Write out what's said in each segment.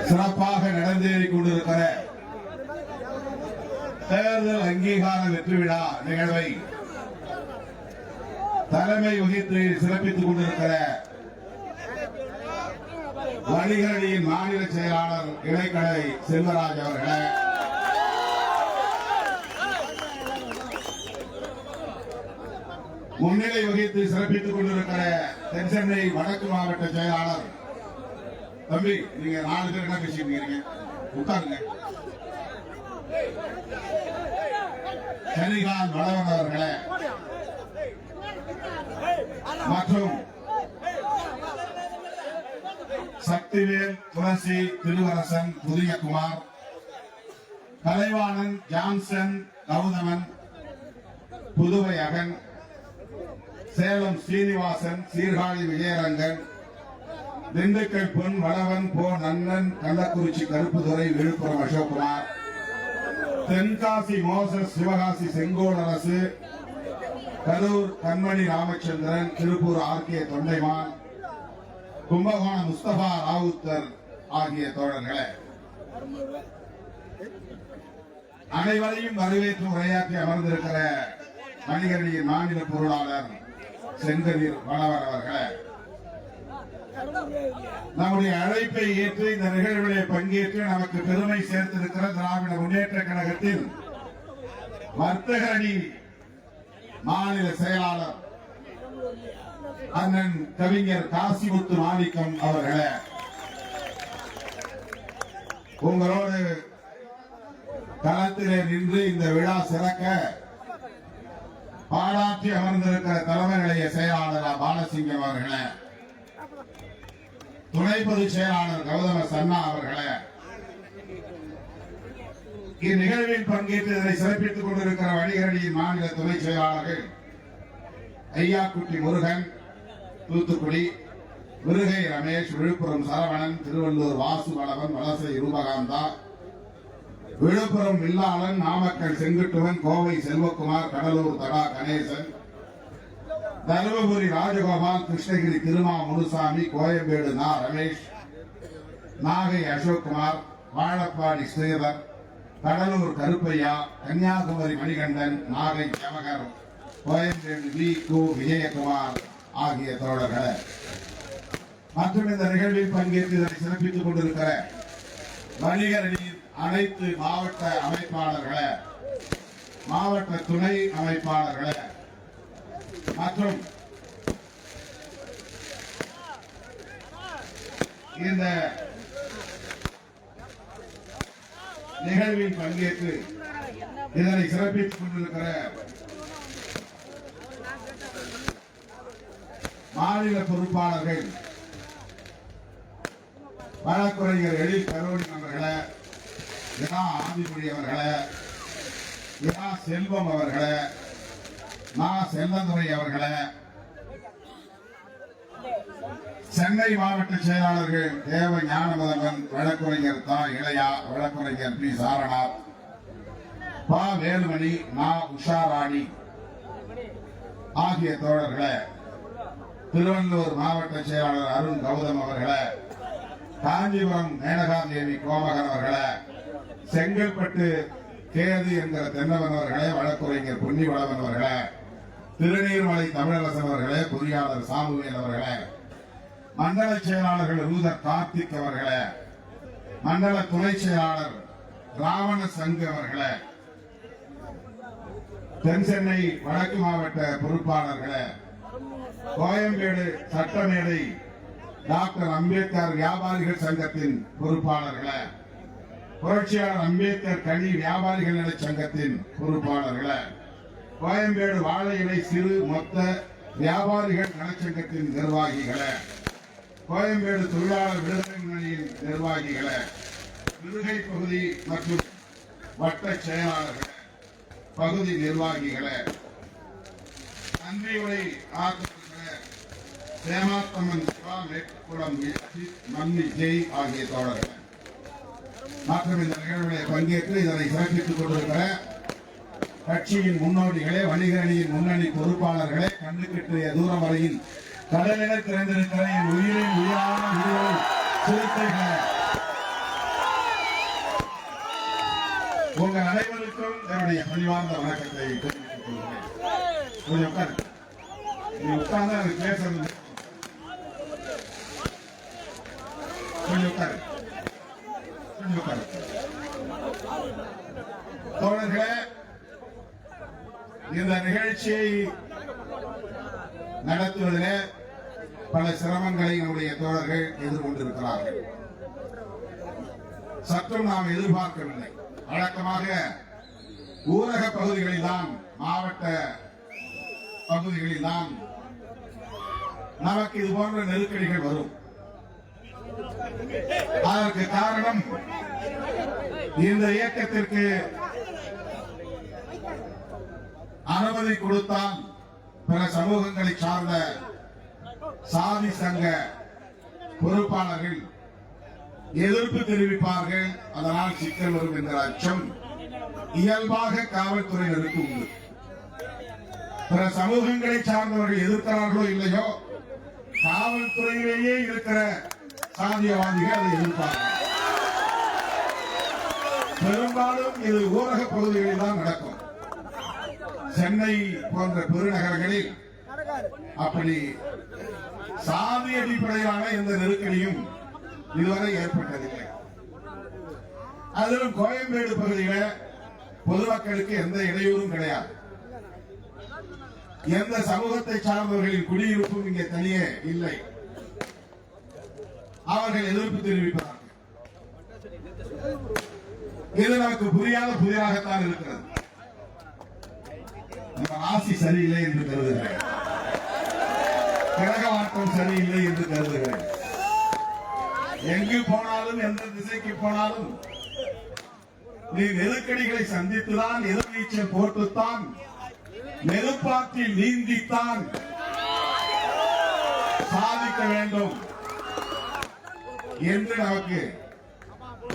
சிறப்பாக நடந்தேறிக் கொண்டிருக்கிற தேர்தல் அங்கீகார வெற்றி விழா நிகழ்வை தலைமை வகித்து சிறப்பித்துக் கொண்டிருக்கிற வணிகரணியின் மாநில செயலாளர் இடைக்கடை செல்வராஜ் அவர்களே, முன்னிலை வகித்து சிறப்பித்துக் கொண்டிருக்கிற தென்சென்னை வடக்கு மாவட்ட செயலாளர் தம்பி, நீங்க 4 பேர் என்ன பேசிட்டு இருக்கீங்க? உட்காருங்க. சனிகாந்த் வளவன் அவர்களே மற்றும் சக்திவேல் துளசி திருவரசன் புதியகுமார், கலைவாணன் ஜான்சன் கௌதமன் புதுவை அகன், சேலம் ஸ்ரீனிவாசன் சீர்காழி விஜயரங்கன், திண்டுக்கல் பொன் வளவன் போ நன்னன் கள்ளக்குறிச்சி கருப்புதுறை விழுப்புரம் அசோக்குமார், தென்காசி மோசஸ் சிவகாசி செங்கோடரசு கரூர் கண்மணி ராமச்சந்திரன் திருப்பூர் ஆர்கே தொண்டைமான், கும்பகோணம் முஸ்தபா ராவுத்தர் ஆகிய தோழர்களே, அனைவரையும் வரவேற்று உரையாற்றி அமர்ந்திருக்கிற வணிகரணியின் மாநில பொருளாளர் செங்கதிர் வளவர் அவர்களே, நம்முடைய அழைப்பை ஏற்று இந்த நிகழ்விலே பங்கேற்று நமக்கு பெருமை சேர்த்திருக்கிற திராவிட முன்னேற்ற கழகத்தின் வர்த்தக அணி மாநில செயலாளர் அண்ணன் கவிஞர் காசிமுத்து மாணிக்கம் அவர்களே, உங்களோடு களத்திலே நின்று இந்த விழா சிறக்க பாராட்டி அமர்ந்திருக்கிற தலைமை நிலைய செயலாளர் பாலசிங்கம் அவர்களே, துணை பொதுச் செயலாளர் கௌதம சன்னா அவர்களே, இந்நிகழ்வில் பங்கேற்று இதனை சிறப்பித்துக் கொண்டிருக்கிற வணிகரணியின் மாநில துணை செயலாளர்கள் ஐயாக்குட்டி முருகன் தூத்துக்குடி, விருகை ரமேஷ் விழுப்புரம் சரவணன், திருவள்ளூர் வாசு வளவன் வலசை ரூபகாந்தா, விழுப்புரம் வில்லாளன், நாமக்கல் செங்குட்டுவன், கோவை செல்வகுமார், கடலூர் தடா கணேசன், தருமபுரி ராஜகோபால், கிருஷ்ணகிரி திருமா முனுசாமி, கோயம்பேடு நா ரமேஷ், நாகை அசோக்குமார், வாழப்பாடி ஸ்ரீதர், கடலூர் கருப்பையா, கன்னியாகுமரி மணிகண்டன், நாகை ஜவகர், கோயம்பேடு வி கு விஜயகுமார் ஆகிய தோழர்கள் மற்றும் இந்த நிகழ்வில் பங்கேற்று இதனை சிறப்பித்துக் கொண்டிருக்கிற வணிகரணியின் அனைத்து மாவட்ட அமைப்பாளர்களே, மாவட்ட துணை அமைப்பாளர்களே மற்றும் இந்த நிகழ்வில் பங்கேற்று இதனை சிறப்பித்துக் கொண்டிருக்கிற மாநில பொறுப்பாளர்கள் வழக்குரைஞர் எழில் கரோடி அவர்களே, இரா ஆதிமொழி அவர்களே, இரா செல்வம் அவர்களே, நா செல்லந்துரை அவர்களே, சென்னை மாவட்ட செயலாளர்கள் தேவ ஞானமுதல்வன், வழக்குரைஞர் தா இளையா, வழக்குரைஞர் பி சாரநாத், பா வேலுமணி, நா உஷாராணி ஆகிய தோழர்களே, திருவள்ளூர் மாவட்ட செயலாளர் அருண் கௌதம் அவர்களே, காஞ்சிபுரம் மேனகாதேவி கோமகன் அவர்களே, செங்கல்பட்டு கேது என்கிற தென்னவன் அவர்களே, வழக்குரைஞர் பொன்னிவளவன் அவர்களே, திருநீர்மலை தமிழரசன் அவர்களே, பொறியாளர் சாமுவேல் அவர்களே, மண்டல செயலாளர்கள் ரூதர் கார்த்திக் அவர்களே, மண்டல துணை செயலாளர் ராவண சங்கு அவர்களே, தென்சென்னை வடக்கு மாவட்ட பொறுப்பாளர்களே, கோயம்பேடு சட்டமேடை டாக்டர் அம்பேத்கர் வியாபாரிகள் சங்கத்தின் பொறுப்பாளர்களே, புரட்சியாளர் அம்பேத்கர் கனி வியாபாரிகள் நல சங்கத்தின் பொறுப்பாளர்களே, கோயம்பேடு வாழை இலை சிறு மொத்த வியாபாரிகள் நலச்சங்கத்தின் நிர்வாகிகளே, கோயம்பேடு தொழிலாளர் விடுதலை முன்னணியின் நிர்வாகிகளே, விருகை பகுதி மற்றும் வட்ட செயலாளர்களே, பகுதி நிர்வாகிகளே, நன்றியுரை ஆற்றுகிற சேமாத்தம்மன் சிவா மேற்குளம் மன்னி ஜெய் ஆகிய தோழர்கள் மற்றும் இந்த நிகழ்வுகளை பங்கேற்று இதனை சிறப்பித்துக் கொண்டிருக்கிற கட்சியின் முன்னோடிகளே, வணிகரணியின் முன்னணி பொறுப்பாளர்களே, கண்ணுக்கெட்டிய தூரம் வரையில் கடலில் திறந்திருக்கிற என் உயிரின் உயிரான சிறுத்தைகளே, என்னுடைய பணிவார்ந்த வணக்கத்தை தெரிவித்துக் கொள்கிறேன். கொஞ்சம் உட்காரு. நீ உட்கார்ந்து எனக்கு பேசுறது கொஞ்சம் உட்காரு. கொஞ்சம் உட்காரு. தோழர்களே, இந்த நிகழ்ச்சியை நடத்துவதிலே பல சிரமங்களை நம்முடைய தோழர்கள் எதிர்கொண்டிருக்கிறார்கள். சற்றும் நாம் எதிர்பார்க்கவில்லை. வழக்கமாக ஊரக பகுதிகளில் தான், மாவட்ட பகுதிகளில் தான் நமக்கு இது போன்ற நெருக்கடிகள் வரும். அதற்கு காரணம் இந்த இயக்கத்திற்கு அனுமதி கொடுத்தால் பிற சமூகங்களை சார்ந்த சாதி சங்க பொறுப்பாளர்கள் எதிர்ப்பு தெரிவிப்பார்கள், அதனால் சிக்கல் வரும் என்ற அச்சம் இயல்பாக காவல்துறையினருக்கு உண்டு. பிற சமூகங்களை சார்ந்தவர்கள் எதிர்க்கிறார்களோ இல்லையோ, காவல்துறையிலேயே இருக்கிற சாதியவாதிகள் அதை எதிர்ப்பார்கள். பெரும்பாலும் இது ஊரக பகுதிகளில் தான் நடக்கும். சென்னை போன்ற பெருநகரங்களில் அப்படி சாதி அடிப்படையிலான எந்த நெருக்கடியும் இதுவரை ஏற்பட்டதில்லை. அதிலும் கோயம்பேடு பகுதியில் பொதுமக்களுக்கு எந்த இடையூறும் கிடையாது. எந்த சமூகத்தை சார்ந்தவர்களின் குடியிருப்பும் இங்கே தனியே இல்லை. அவர்கள் எதிர்ப்பு தெரிவிப்பார்கள். இது நமக்கு புரியாத புதிராகத்தான் இருக்கிறது. நம்ம ராசி சரியில்லை என்று கருதுகிறேன். கிரகவாட்டம் சரியில்லை என்று கருதுகிறேன். எங்கு போனாலும், எந்த திசைக்கு போனாலும் நீ நெருக்கடிகளை சந்தித்துதான், எதிர்நீச்சல் போட்டுத்தான், நெருப்பாற்றில் நீந்தித்தான் சாதிக்க வேண்டும் என்று நமக்கு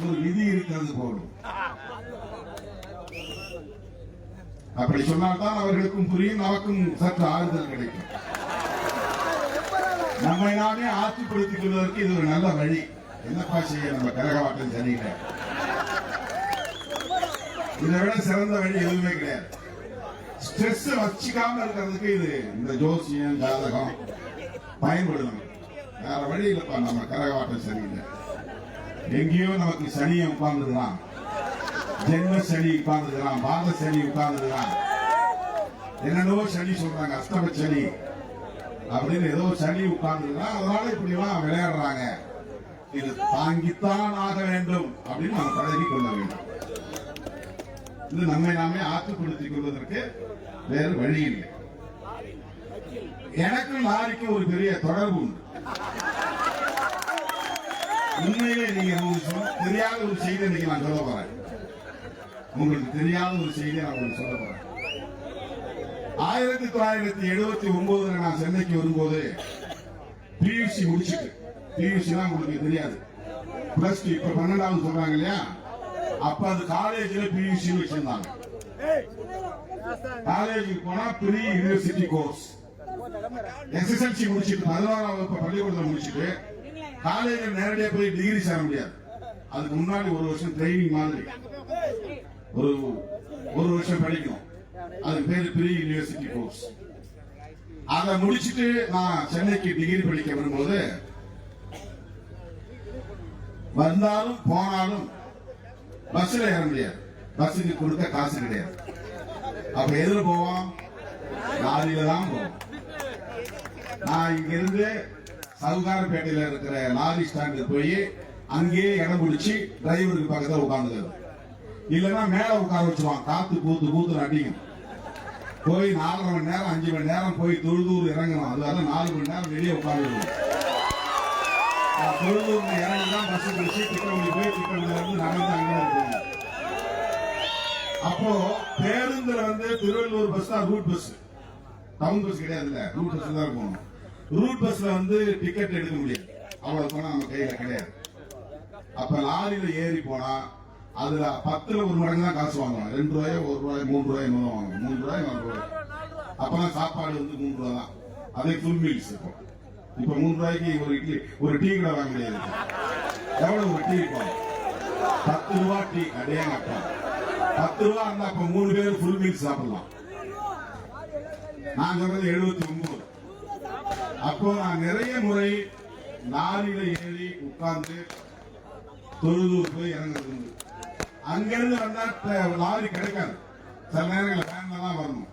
ஒரு விதி இருக்கிறது போலும். அப்படி சொன்னால்தான் அவர்களுக்கும் புரியும், நமக்கும் சற்று ஆறுதல் கிடைக்கும். நம்மை நாமே ஆட்சிப்படுத்திக் கொள்வதற்கு இது ஒரு நல்ல வழி. என்னப்பா செய்ய, நம்ம கரகவாட்டம் சரியில்லை, இதை விட சிறந்த வழி எதுவுமே கிடையாது. ஸ்ட்ரெஸ் வச்சுக்காம இருக்கிறதுக்கு இது இந்த ஜோசியம் ஜாதகம் பயன்படுத்தணும். வேற வழி இல்லப்பா, நம்ம கரகவாட்டம் சரியில்லை. எங்கேயோ நமக்கு சனியை உட்கார்ந்துருக்கலாம், ஜென்ம சனி உட்கார்ந்துருக்கலாம், பாத சனி உட்கார்ந்துருக்கலாம், என்னென்னவோ சனி சொல்றாங்க, அஷ்டம சனி அப்படின்னு ஏதோ சனி உட்கார்ந்துருக்கலாம். அதனால இப்படி எல்லாம் விளையாடுறாங்க. இது தாங்கித்தான் ஆக வேண்டும் அப்படின்னு நாம் பழகி கொள்ள வேண்டும். இது நம்மை நாமே ஆற்றுப்படுத்திக் கொள்வதற்கு வேறு வழி இல்லை. எனக்கும் லாரிக்கு ஒரு பெரிய தொடர்பு உண்டு. உண்மையிலே நீங்க தெரியாத ஒரு செய்தி இன்னைக்கு நான் சொல்ல போறேன். உங்களுக்கு தெரியாத ஒரு செய்தியை நான் உங்களுக்கு சொல்ல போறேன். 1979 நான் சென்னைக்கு வரும்போது பியூசி முடிச்சுட்டு, பியூசி தான் உங்களுக்கு தெரியாது, பிளஸ் டூ, இப்ப 12வது சொல்றாங்க இல்லையா, அப்ப அது காலேஜ்ல பியூசி வச்சிருந்தாங்க. காலேஜுக்கு போனா ப்ரீ யூனிவர்சிட்டி கோர்ஸ். எஸ்எஸ்எல்சி முடிச்சுட்டு 11ஆம் வகுப்பு பள்ளிக்கூடத்தில் முடிச்சுட்டு காலேஜில் நேரடியாக போய் டிகிரி சேர முடியாது. அதுக்கு முன்னாடி ஒரு வருஷம் ட்ரைனிங் மாதிரி ஒரு வருஷம் படிக்கணும். அதுக்கு பேரு ப்ரீ யூனிவர்சிட்டி கோர்ஸ். அதை முடிச்சுட்டு நான் சென்னைக்கு டிகிரி படிக்க வரும்போது, வந்தாலும் போனாலும் பஸ்ல ஏற முடியாது, பஸ்ஸுக்கு கொடுக்க காசு கிடையாது. அப்ப எதுல போவோம்? லாரியில தான் போவோம். நான் இங்க இருந்து சவுகாரப்பேட்டையில இருக்கிற லாரி ஸ்டாண்டுக்கு போய் அங்கேயே இடம் பிடிச்சி டிரைவருக்கு பக்கத்தில் உட்கார்ந்துக்கிறது. இல்லைன்னா மேல உட்கார வச்சுருவான், காத்து கூத்து கூத்து அடிக்கும். போய் 4.5 மணி நேரம் 5 மணி நேரம் போய் தொழுதூர் இறங்கணும். அதனால 4 மணி நேரம் வெளியே உட்காந்துருவோம். தொழுதூர் இறங்கி தான் பஸ் பிடிச்சி திட்டவழி போய் திட்டவழியில இருந்து நடந்து அங்கே போகணும். அப்போ பேருந்துல வந்து திருவள்ளூர் பஸ் தான் ரூட் பஸ், டவுன் பஸ் கிடையாதுல்ல, ரூட் பஸ் தான் போகணும். ரூட் பஸ்ல வந்து டிக்கெட் எடுக்க முடியாது, அவ்வளவு பணம் நம்ம கையில கிடையாது. அப்ப லாரியில ஏறி போனா அதுல 10ல் 1 மடங்கு தான் காசு வாங்குவாங்க. 2 ரூபாய் 1 ரூபாய் 3 ரூபாய் என்னதான் வாங்குவாங்க. 3 ரூபாய் 4 ரூபாய். அப்பதான் சாப்பாடு வந்து 3 ரூபாய் தான். அதே ஃபுல் மீல்ஸ். இப்ப 3 ரூபாய்க்கு ஒரு இட்லி, ஒரு டீ கூட வாங்க முடியாது. எவ்வளவு ஒரு டீ இப்போ? 10 ரூபாய் டீ. அடையாங்கப்பா 10 ரூபா இருந்தா அப்ப 3 பேர் ஃபுல் மீல் சாப்பிடலாம். நான் சொல்றது 79. அப்போ நான் நிறைய முறை லாரியில ஏறி உட்கார்ந்து தொழுதூர் போய் இறங்குறது. அங்கிருந்து வந்தா லாரி கிடைக்காது, சில நேரங்களில் வேன்ல தான் வரணும்.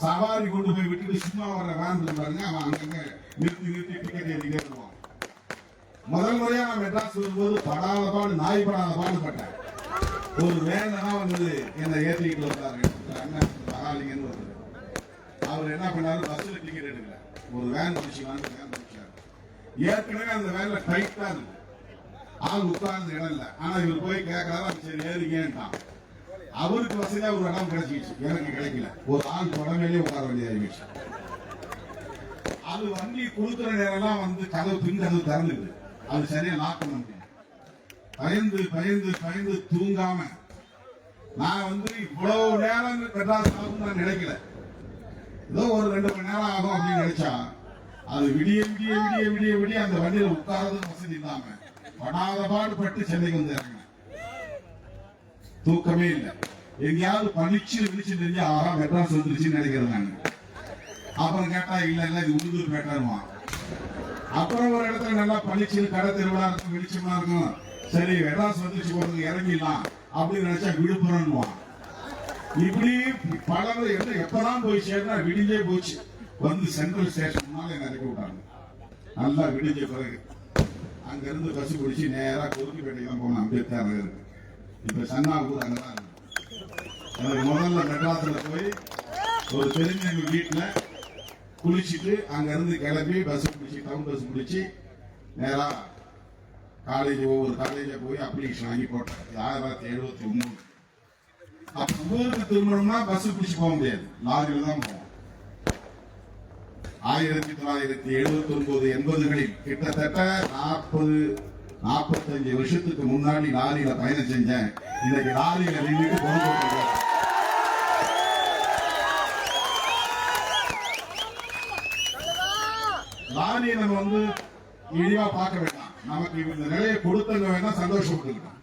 சவாரி கொண்டு போய் விட்டுட்டு சும்மா வர்ற வேன் பாருங்க, அவன் அங்கங்க நிறுத்தி டிக்கெட் எழுதிட்டே வருவான். முதல் முறையா நான் மெட்ராஸ் வரும்போது படாத பாடு, நாய் படாத பாடுபட்டேன். ஒரு வேன்ல தான் வந்து என்னை ஏற்றிக்கிட்டு வந்தாரு அண்ணன் மகாலிங்கன்னு வருது. அவர் என்ன பண்ணாரு, பஸ்ல டிக்கெட் எடுக்கல, ஒரு வேன் பிடிச்சிக்கலான்னு வேன் பிடிச்சாரு. ஏற்கனவே அந்த வேன்ல டைட்டா இருக்கு, ஆள் உட்கார்ந்து இடம் இல்லை. ஆனா இவர் போய் கேட்கறாரு, சரி ஏறிங்கன்ட்டான். அவருக்கு வசதியா ஒரு இடம் கிடைச்சிச்சு, எனக்கு கிடைக்கல. ஒரு ஆள் தொடமையிலே உட்கார வேண்டியதாகிடுச்சு. அது வண்டி கொடுக்குற நேரம் வந்து கதவு பின் கதவு திறந்துக்குது, அது சரியா லாக் பண்ண முடியும். பயந்து பயந்து பயந்து தூங்காம நான் வந்து இவ்வளவு நேரம் மெட்ராஸ் ஆகும் நான் நினைக்கல. ஏதோ ஒரு 2 மணி நேரம் ஆகும் அப்படின்னு நினைச்சா, அது விடிய விடிய விடிய விடிய விடிய அந்த வண்டியில உட்காரது வசதி இல்லாம படாத பாடுபட்டு சென்னைக்கு வந்து இறங்கினேன். தூக்கமே இல்லை. எங்கேயாவது பளிச்சு விழிச்சு தெரிஞ்சு ஆஹா மெட்ராஸ் வந்துருச்சுன்னு நினைக்கிறேன் நான். அப்புறம் கேட்டா இல்ல இல்ல இது உளுந்தூர் பேட்டருமா. அப்புறம் ஒரு இடத்துல நல்லா பளிச்சு கடை திருவிழா இருக்கும், வெளிச்சமா இருக்கும். சரி மெட்ராஸ் வந்துருச்சு போறது இறங்கிடலாம் அப்படின்னு நினைச்சா விழுப்புரம்வான். இப்படி பல எப்பதான் போய் சேர்ந்தா விடிஞ்சே போச்சு. வந்து சென்ட்ரல் ஸ்டேஷன் முன்னால என்ன இறக்கி விட்டாங்க. நல்லா விடிஞ்ச பிறகு அங்க இருந்து பஸ் பிடிச்சி நேரா கொருக்குப்பேட்டைக்கு தான் போனோம். அம்பேத்கர் நகருக்கு. இப்ப சன்னாபூர் அங்கதான் இருக்கு. எனக்கு முதல்ல மெட்ராஸ்ல போய் ஒரு தெரிஞ்சவங்க வீட்டுல குளிச்சுட்டு அங்க இருந்து கிளம்பி பஸ் பிடிச்சி டவுன் பஸ் பிடிச்சி நேரா காலேஜ், ஒவ்வொரு காலேஜ போய் அப்ளிகேஷன் வாங்கி போட்டேன். 1973. அப்ப ஊருக்கு திரும்பணும்னா பஸ் பிடிச்சி போக முடியாது, லாரியில தான் போவோம். 1979 80களில் கிட்டத்தட்ட 45 வருஷத்துக்கு முன்னாடி லாரியில பயணம் செஞ்சேன். இன்னைக்கு லாரியில நின்றுட்டு பொறுப்பு. லாரியை நம்ம வந்து இழிவா பார்க்க வேண்டாம். நமக்கு இந்த நிலையை கொடுத்தவங்க வேணா சந்தோஷப்பட்டுக்கிட்டோம்.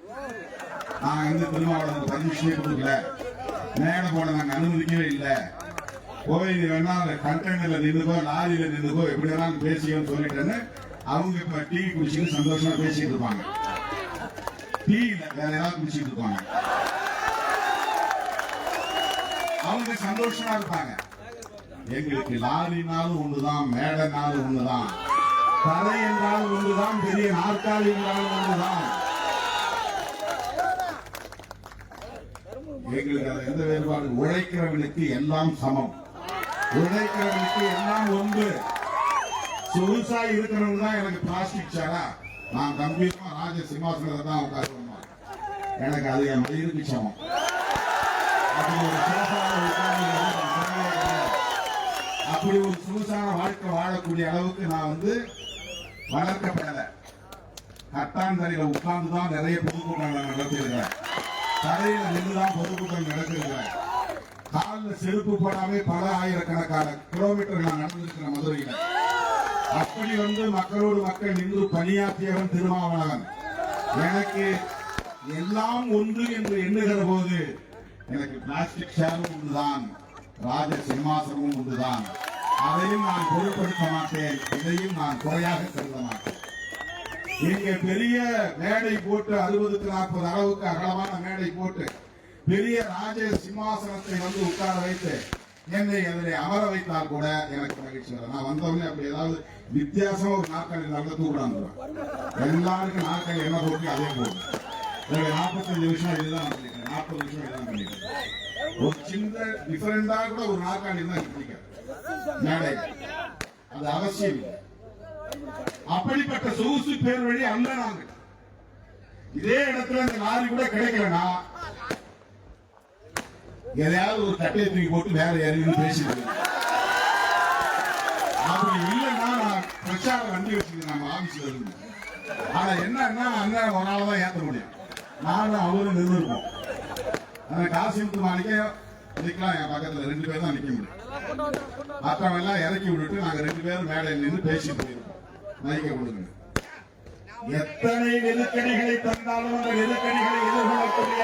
நாங்க வந்து திருமாவளவன் பர்மிஷனே கொடுக்கல, மேடை போட நாங்க அனுமதிக்கவே இல்லை, போய் வேணா கண்டெய்னர்ல நின்றுக்கோ லாரியில நின்றுக்கோ எப்படி வேணாலும் பேசியோன்னு சொல்லிட்டேன்னு அவங்க இப்ப டீ குடிச்சுட்டு சந்தோஷமா பேசிட்டு இருப்பாங்க. டீ இல்ல வேற ஏதாவது குடிச்சிட்டு இருப்பாங்க, அவங்க சந்தோஷமா இருப்பாங்க. எங்களுக்கு லாரினாலும் ஒண்ணுதான், மேடைனாலும் ஒண்ணுதான், தலை என்றாலும் ஒன்றுதான், பெரிய நாற்காலி என்றாலும் ஒன்றுதான். எங்களுக்கு அது எந்த வேறுபாடு. உழைக்கிறவனுக்கு எல்லாம் சமம், உழைக்கிறவனுக்கு எல்லாம் ஒன்று. சொகுசாய் இருக்கிறவங்க தான் எனக்கு பிளாஸ்டிக் சேரா, நான் கம்பீரமா ராஜ சிம்மாசனத்தை தான் உட்காருவேன். எனக்கு அது என் மயிருக்கு சமம். அப்படி ஒரு சொகுசான வாழ்க்கை வாழக்கூடிய அளவுக்கு நான் வந்து வளர்க்கப்படல. கட்டாந்தரையில உட்கார்ந்துதான் நிறைய பொதுக்கூட்டங்கள் நடத்திருக்கிறேன், தரையில நின்றுதான் பொதுக்கூட்டம் நடத்திருக்கிறேன். காலில் செருப்பு போடாமே பல ஆயிரக்கணக்கான கிலோமீட்டர் நான் நடந்திருக்கிறேன் மதுரையில. அப்படி வந்து மக்களோடு மக்கள் நின்று பணியாற்றியவன் திருமாவளவன். எனக்கு எல்லாம் ஒன்று என்று எண்ணுகிற போது எனக்கு பிளாஸ்டிக் சேரும் ஒன்றுதான், ராஜ சிம்மாசனமும் ஒன்றுதான். அதையும் நான் பொருட்படுத்த மாட்டேன், இதையும் நான் குறையாக கருத மாட்டேன். இங்க பெரிய மேடை போட்டு 60க்கு 40 அளவுக்கு அகலமான மேடை போட்டு பெரிய ராஜ சிம்மாசனத்தை வந்து உட்கார வைத்து என்னை அதிலே அமர வைத்தால் கூட எனக்கு மகிழ்ச்சி வரும். நான் வந்தவொடனே அப்படி ஏதாவது வித்தியாசமா ஒரு நாற்காலி நடந்து தூக்கிடாந்துருவேன். எல்லாருக்கும் நாற்காலி என்ன போட்டு அதே போடும். 45 வருஷம் இதுதான் பண்ணிக்கிறேன், 40 வருஷம் இதுதான் பண்ணிக்கிறேன். ஒரு சின்ன டிஃபரெண்டா கூட ஒரு நாற்காலி தான் பிடிக்காது மேடை, அது அவசியம் இல்லை. அப்படிப்பட்ட சொகுசு பேர் வழி அல்ல நாங்க. இதே இடத்துல இந்த லாரி கூட கிடைக்கலனா எதையாவது ஒரு கட்டையை தூக்கி போட்டு வேற யாரையும் பேசிட்டு, அப்படி இல்லைன்னா நான் பிரச்சார வண்டி வச்சுக்கிறேன் நம்ம ஆபீஸ்ல இருந்து. ஆனா என்னன்னா அண்ணன் ஒரு நாள் ஏற்ற முடியும், நானும் அவரும் நின்று இருப்போம். காசு கொடுத்து மாணிக்க நிக்கலாம், என் பக்கத்துல 2 பேர் தான் நிக்க முடியும். மற்றவங்க எல்லாம் இறக்கி விட்டுட்டு நாங்க 2 பேரும் மேடையில் நின்று பேசிட்டு போயிருக்கோம். மதிக்க கொடுங்க. எத்தனை நெருக்கடிகளை தந்தாலும் அந்த நெருக்கடிகளை எதிர்கொள்ளக்கூடிய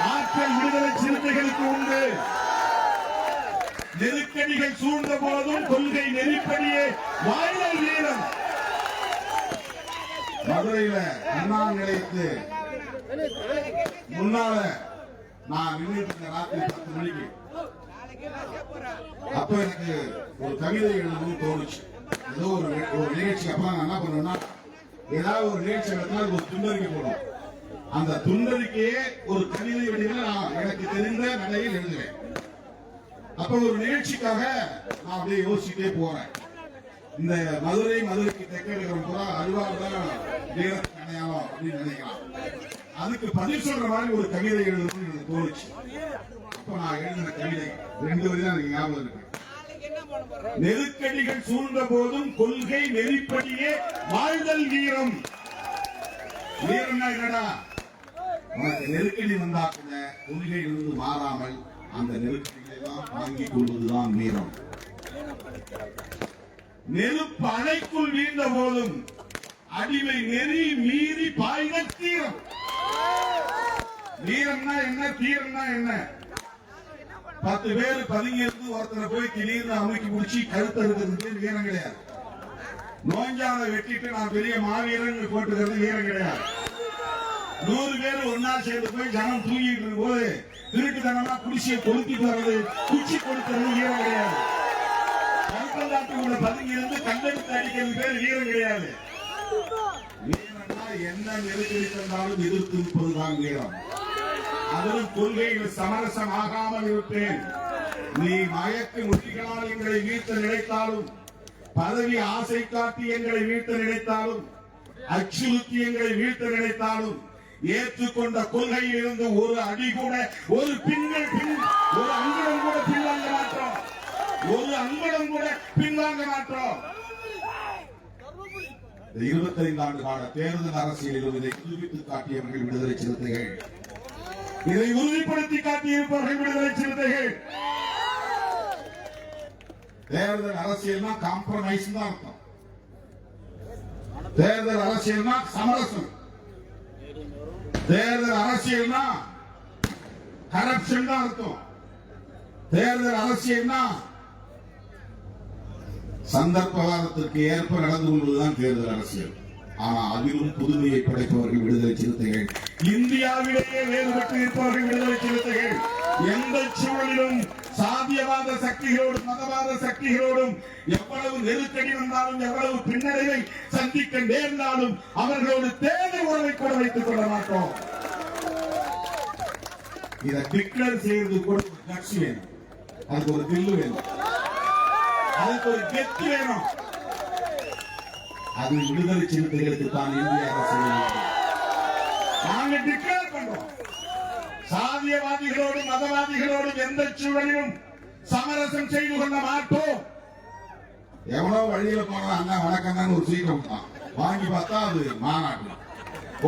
ஆற்றல் விடுதலை சிறுத்தைகளுக்கு உண்டு. நெருக்கடிகள் சூழ்ந்த போதும் கொள்கை நெறிப்படியே வாழ்தல் வீரம். மதுரையில அண்ணா நிலையத்து முன்னால நான் நின்றுட்டு ராத்திரி 10 மணிக்கு அப்ப எனக்கு ஒரு கவிதை எழுதணும்னு தோணுச்சு. ஏதோ ஒரு நிகழ்ச்சி அப்ப நான் என்ன பண்ணுவேன்னா, ஏதாவது ஒரு நிகழ்ச்சி நடத்தினா ஒரு துண்டறிக்கை போடும். அந்த துண்டறிக்கையே ஒரு கவிதை வடிவில் நான் எனக்கு தெரிந்த நடையில் எழுதுவேன். அப்ப ஒரு நிகழ்ச்சிக்காக நான் அப்படியே யோசிச்சுட்டே போறேன். இந்த மதுரைக்கு தெற்க இருக்கிற பூரா அருவாதான் வீரத்துக்கு அடையாளம் அப்படின்னு நினைக்கலாம். அதுக்கு பதில் சொல்ற மாதிரி ஒரு கவிதை எழுதணும்னு எனக்கு தோணுச்சு. அப்ப நான் எழுதின கவிதை 2 வரி தான் எனக்கு ஞாபகம் இருக்கு. நெருக்கடிகள் சூழ்ந்த போதும் கொள்கை நெறிப்படியே வாழ்தல் வீரம். வீரம்னா என்னடா? உனக்கு நெருக்கடி வந்தா கூட கொள்கையிலிருந்து மாறாமல் அந்த நெருக்கடிகளை எல்லாம் வாங்கிக் கொள்வதுதான் வீரம். நெருப்பு அணைக்குள் வீழ்ந்த போதும் அடிமை நெறி மீறி பாய்தல் தீரம். வீரம்னா என்ன, தீரம்னா என்ன? 10 பேர் பதுங்கி இருந்து ஒருத்தரை போய் திடீர்னு அமைக்கி முடிச்சு கழுத்து இருக்கிறது வீரம் கிடையாது. நோஞ்சால வெட்டிட்டு நான் பெரிய மாவீரன் போட்டுக்கிறது வீரம் கிடையாது. 100 பேர் ஒன்னா சேர்ந்து போய் ஜனம் தூங்கிட்டு இருக்கும் போது திருட்டுத்தனமா குடிசையை கொளுத்திட்டு வர்றது, குச்சி கொடுக்கிறது வீரம் கிடையாது. கல்பந்தாட்டுக்குள்ள பதுங்கி இருந்து கண்டெடுத்து அடிக்கிறது பேர் வீரம் கிடையாது. வீரம்னா என்ன நெருக்கடி தந்தாலும் எதிர்த்து இருப்பதுதான் வீரம். அதிலும் கொள்கையில் சமரசம் ஆகாமல் இருப்பேன். நீ மயக்கு முடிகளால் எங்களை வீழ்த்த நினைத்தாலும், பதவி ஆசை காட்டி எங்களை வீழ்த்த நினைத்தாலும், அச்சுறுத்தி எங்களை வீழ்த்த நினைத்தாலும், ஏற்றுக்கொண்ட கொள்கையில் இருந்து ஒரு அடி கூட, ஒரு ஒரு அங்குடம் கூட பின்வாங்க மாட்டோம். ஒரு அங்குடம் கூட பின்வாங்க மாட்டோம். 25 ஆண்டு கால தேர்தல் அரசியலில் இதை நிரூபித்து காட்டியவர்கள் விடுதலை சிறுத்தைகள். இதை உறுதிப்படுத்தி காட்டியிருப்பவர்கள் விடுதலை சிறுத்தைகள். தேர்தல் அரசியல்னா காம்ப்ரமைஸ் தான் அர்த்தம். தேர்தல் அரசியல்னா சமரசம். தேர்தல் அரசியல்னா கரப்ஷன் தான் அர்த்தம். தேர்தல் அரசியல்னா சந்தர்ப்பவாதத்திற்கு ஏற்ப நடந்து கொள்வதுதான் தேர்தல் அரசியல். ஆனா அதிலும் புதுமையை படைப்பவர்கள் விடுதலை சிறுத்தைகள். இந்தியாவிலேயே வேறுபட்டு இருப்பவர்கள் விடுதலை சிறுத்தைகள். எந்த சூழலிலும் சாதியவாத சக்திகளோடும் மதவாத சக்திகளோடும் எவ்வளவு நெருக்கடி வந்தாலும், எவ்வளவு பின்னடைவை சந்திக்க நேர்ந்தாலும் அவர்களோடு தேர்தல் உறவை கூட வைத்துக் கொள்ள மாட்டோம். இதை டிக்ளேர் செய்வது கூட ஒரு கட்சி வேணும், அதுக்கு ஒரு தில்லு வேணும், அதுக்கு ஒரு கெத்து வேணும். அது விடுதலை சிறுத்தைகளுக்கு தான் இந்திய அரசியல். நாங்கள் டிக்ளேர் பண்றோம், சாதியவாதிகளோடும் மதவாதிகளோடும் எந்த சூழலிலும் சமரசம் செய்து கொள்ள மாட்டோம். எவ்வளோ வழியில போன அண்ணா வணக்கம் ஒரு சீட்டை விட்டான், வாங்கி பார்த்தா அது மாநாட்டு.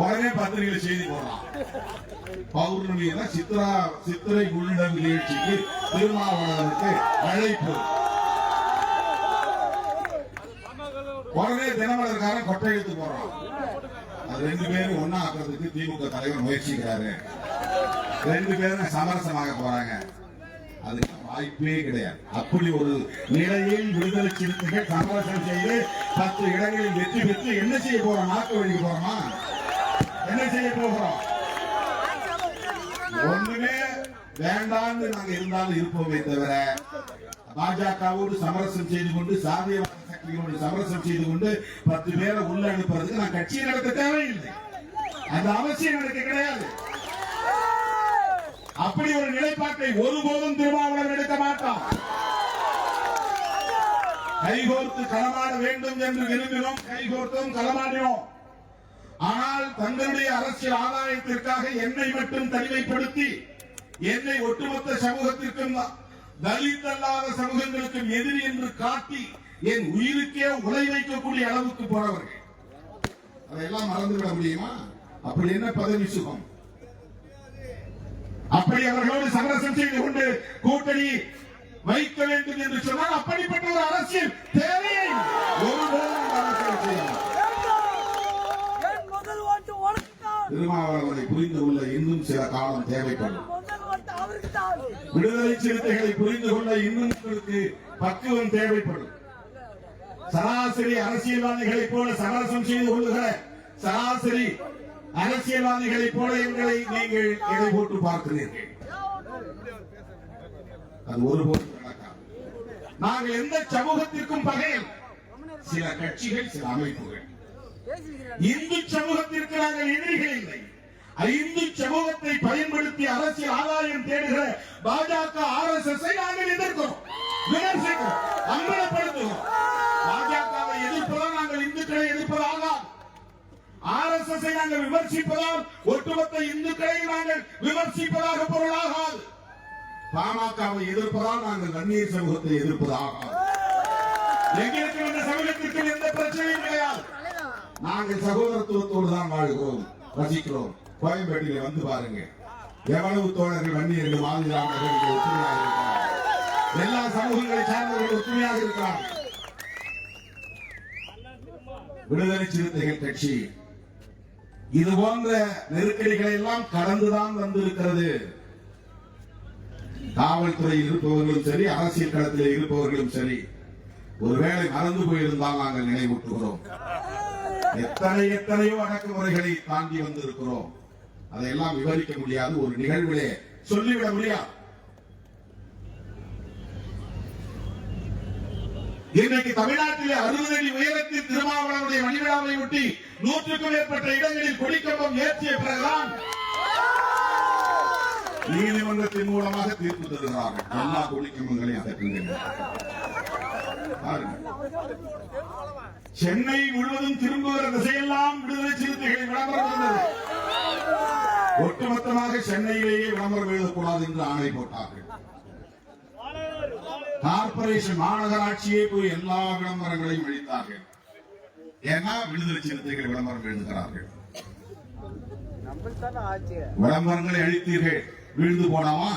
உடனே பத்திரிகை செய்தி போடலாம், பௌர்ணமி சித்திரை உள்ளம் நிகழ்ச்சிக்கு திருமாவளவனுக்கு அழைப்பு. உடனே தினமலர்காரன் கொட்டை எடுத்து போறான். அது 2 பேரும் ஒன்னா ஆக்குறதுக்கு திமுக தலைவர் முயற்சிக்கிறாரு. 2 பேரும் சமரசமாக போறாங்க. அதுக்கு வாய்ப்பே கிடையாது. அப்படி ஒரு நிலையில் விடுதலை சிறுத்தைகள் சமரசம் செய்து 10 இடங்களில் வெற்றி பெற்று என்ன செய்ய போறோம்? நாக்கு வழிக்கு போறோமா? என்ன செய்ய போகிறோம்? ஒண்ணுமே வேண்டான்னு நாங்க இருந்தாலும் இருப்போமே தவிர, பாஜகவோடு சமரசம் செய்து கொண்டு, சாதியவாத சக்திகளோடு சமரசம் செய்து கொண்டு 10 பேரை உள்ள அனுப்புறதுக்கு நான் கட்சியை நடத்த தேவையில்லை. அந்த அவசியம் எனக்கு கிடையாது. அப்படி ஒரு நிலைப்பாட்டை ஒருபோதும் திருமாவளவன் எடுக்க மாட்டான். கைகோர்த்து களமாட வேண்டும் என்று விரும்பினோம், கைகோர்த்தும் களமாடினோம். ஆனால் தங்களுடைய அரசியல் ஆதாயத்திற்காக என்னை மட்டும் தனிமைப்படுத்தி, என்னை ஒட்டுமொத்த சமூகத்திற்கும் தலித் அல்லாத சமூகங்களுக்கும் எதிரி என்று காட்டி என் உயிருக்கே உலை வைக்கக்கூடிய அளவுக்கு போனவர்கள். அதையெல்லாம் மறந்துவிட முடியுமா? அப்படி என்ன பதவி சுகம்? அப்படி அவர்களோடு சமரசம் செய்து கொண்டு கூட்டணி வைக்க வேண்டும் என்று சொன்னால் அப்படிப்பட்ட ஒரு அரசியல் தேவையை ஒருபோதும் அரசியல் செய்யலாம். திருமாவளவனை புரிந்து கொள்ள இன்னும் சில காலம் தேவைப்படும். விடுதலை சிறுத்தைகளை புரிந்து கொள்ள இன்னும் உங்களுக்கு பக்குவம் தேவைப்படும். சராசரி அரசியல்வாதிகளைப் போல சமரசம் செய்து கொள்ளுகிற சராசரி அரசியல்வாதிகளைப் போல எங்களை நீங்கள் எடை போட்டு பார்க்கிறீர்கள். அது ஒருபோதும் நடக்காது. நாங்கள் எந்த சமூகத்திற்கும் பகையல். சில கட்சிகள், சில அமைப்புகள் இந்து சமூகத்திற்கு நாங்கள் எதிரிகள் இல்லை. இந்து சமூகத்தை பயன்படுத்தி அரசியல் ஆதாயம் தேடுகிற பாஜக RSS நாங்கள் எதிர்க்கிறோம், விமர்சிக்கிறோம், அம்பலப்படுத்துகிறோம். பாஜகவை எதிர்ப்பதால் நாங்கள் இந்துக்களை எதிர்ப்பதாக, RSS நாங்கள் விமர்சிப்பதால் ஒட்டுமொத்த இந்துக்களை நாங்கள் விமர்சிப்பதாக பொருளாகாது. பாமகவை எதிர்ப்பதால் நாங்கள் வன்னியர் சமூகத்தை எதிர்ப்பதாக. எங்களுக்கு இந்த சமூகத்திற்கு எந்த பிரச்சனையும் கிடையாது. நாங்கள் சகோதரத்துவத்தோடு தான் வாழ்கிறோம், வசிக்கிறோம். கோயம்பேட்டில் வந்து பாருங்க, எவ்வளவு தோழர்கள் வன்னியர்கள் மாதிரியாளர்கள் ஒற்றுமையாக இருக்கிறார்கள். எல்லா சமூகங்களை சார்ந்தவர்கள் ஒற்றுமையாக இருக்கிறார்கள். விடுதலை சிறுத்தைகள் கட்சி இது போன்ற நெருக்கடிகளை எல்லாம் கடந்துதான் வந்திருக்கிறது. காவல்துறையில் இருப்பவர்களும் சரி, அரசியல் களத்தில் இருப்பவர்களும் சரி, ஒருவேளை மறந்து போயிருந்தால் நாங்கள் நினைவூட்டுகிறோம். எத்தனையோ அடக்குமுறைகளை தாண்டி வந்திருக்கிறோம். அதையெல்லாம் விவரிக்க முடியாது, ஒரு நிகழ்விலே சொல்லிவிட முடியாது. இன்றைக்கு தமிழ்நாட்டிலே 60 அடி உயரத்தில் திருமாவளவனுடைய மணிவிழாவை ஒட்டி 100க்கும் மேற்பட்ட இடங்களில் கொடிக்கம்பம் ஏற்றிய பிறகுதான் நீதிமன்றத்தின் மூலமாக தீர்ப்பு தருகிறார்கள். எல்லா கொடிக்கம்பங்களையும் அகற்றுகின்றனர். சென்னை முழுவதும் திரும்புகிற திசையெல்லாம் விடுதலை சிறுத்தைகளை விளம்பரம் இருந்தது. ஒட்டுமொத்தமாக சென்னையிலேயே விளம்பரம் எழுதக்கூடாது என்று ஆணை போட்டார்கள். கார்பரேஷன் மாநகராட்சியே போய் எல்லா விளம்பரங்களையும் அளித்தார்கள். ஏன்னா விடுதலை சிறுத்தைகள் விளம்பரம் எழுதுகிறார்கள். விளம்பரங்களை அளித்தீர்கள், விழுந்து போனோமா?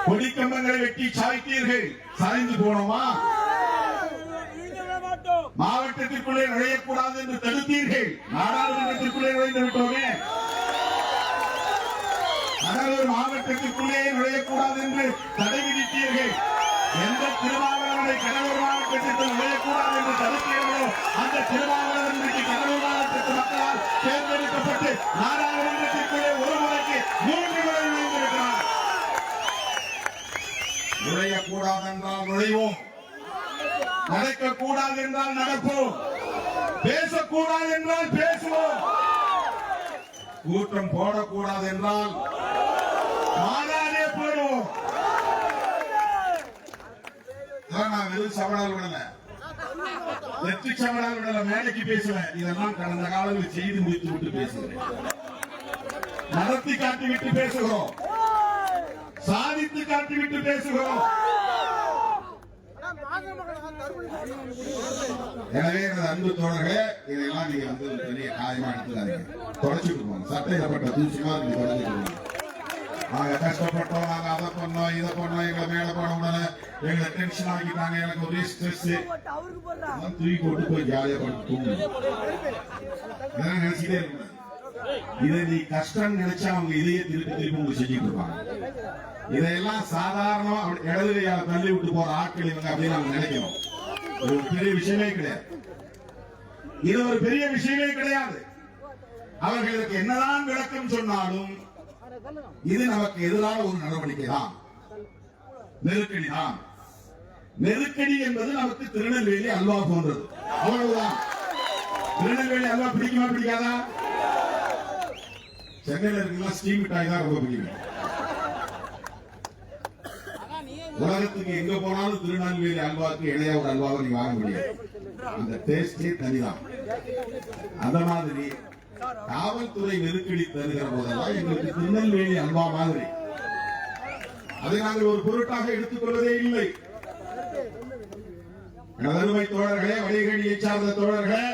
கொடிக்கம்பங்களை வெட்டி சாய்த்தீர்கள், சாய்ந்து போனோமா? மாவட்டத்திற்குள்ளே நுழையக்கூடாது என்று தடுத்தீர்கள், நாடாளுமன்றத்திற்குள்ளே நுழைந்து விட்டோமே. கடலூர் மாவட்டத்திற்குள்ளே நுழையக்கூடாது என்று தடை விதித்தீர்கள். எந்த திருமாவளவனை கடலூர் மாவட்டத்திற்குள் நுழையக்கூடாது என்று தடுத்தீர்களோ அந்த திருமாவளவன் கடலூர் மாவட்டத்து மக்களால் தேர்ந்தெடுக்கப்பட்டு நாடாளுமன்றத்திற்குள்ளே ஒரு முறைக்கு 3 முறை நுழைந்திருக்கிறார். நுழையக்கூடாது என்றால் நுழைவோம், நடக்கக்கூடாது என்றால் நடப்போம், பேசக்கூடாது என்றால் பேசுவோம், கூட்டம் போடக்கூடாது என்றால் மாநாடே போடுவோம். நான் வெறும் சவடால் விடல, வெற்றி சவடால் விடல, மேடைக்கு பேசல. இதெல்லாம் கடந்த காலங்களில் செய்து முடித்து விட்டு பேசுகிறேன். நடத்தி காட்டிவிட்டு பேசுகிறோம், சாதித்து காட்டிவிட்டு பேசுகிறோம். எனவே எனது அன்பு தோழர்களே, இதையெல்லாம் நீங்க வந்து பெரிய காயமா எடுத்துக்காதீங்க. தொடச்சிட்டு போங்க, சட்டையில பட்ட தூசிமா நீங்க தொடச்சிட்டு போங்க. நாங்க கஷ்டப்பட்டோம், நாங்க அதை பண்ணோம், இதை பண்ணோம், எங்களை மேல போன உடனே எங்களை டென்ஷன் ஆகிட்டாங்க, எனக்கு ஒரே ஸ்ட்ரெஸ், தூக்கி போட்டு போய் ஜாலியா பண்ணிட்டு தூங்க. இதெல்லாம் நினைச்சுட்டே இருக்க. இதை நீ கஷ்டம் நினைச்சா அவங்க இதையே திருப்பி உங்களுக்கு செஞ்சுட்டு இருப்பாங்க. இதையெல்லாம் சாதாரணமா இடது கையால தள்ளி விட்டு போற ஆட்கள் இவங்க அப்படின்னு நம்ம நினைக்கணும். இது ஒரு பெரிய விஷயமே கிடையாது. இது ஒரு பெரிய விஷயமே கிடையாது. அவர்களுக்கு என்னதான் விளக்கம் சொன்னாலும் இது நமக்கு எதிரான ஒரு நடவடிக்கை தான், நெருக்கடி தான். நெருக்கடி என்பது நமக்கு திருநெல்வேலி அல்வா போன்றது, அவ்வளவுதான். திருநெல்வேலி அல்வா பிடிக்குமா பிடிக்காதா? சென்னையில இருக்கலாம் ஸ்டீம் மிட்டாய் தான் ரொம்ப பிடிக்கும். உலகத்துக்கு எங்க போனாலும் திருநெல்வேலி அல்வாக்கு இணைய ஒரு அல்வாவை நீங்க வாங்க முடியாது. அந்த டேஸ்டே தனிதான். அந்த மாதிரி காவல்துறை நெருக்கடி தருகிற போதெல்லாம் எங்களுக்கு திருநெல்வேலி அல்வா மாதிரி அதை நாங்கள் ஒரு பொருட்டாக எடுத்துக் கொள்வதே இல்லை. அருமை தோழர்களே, வடிகடியை சார்ந்த தோழர்களே,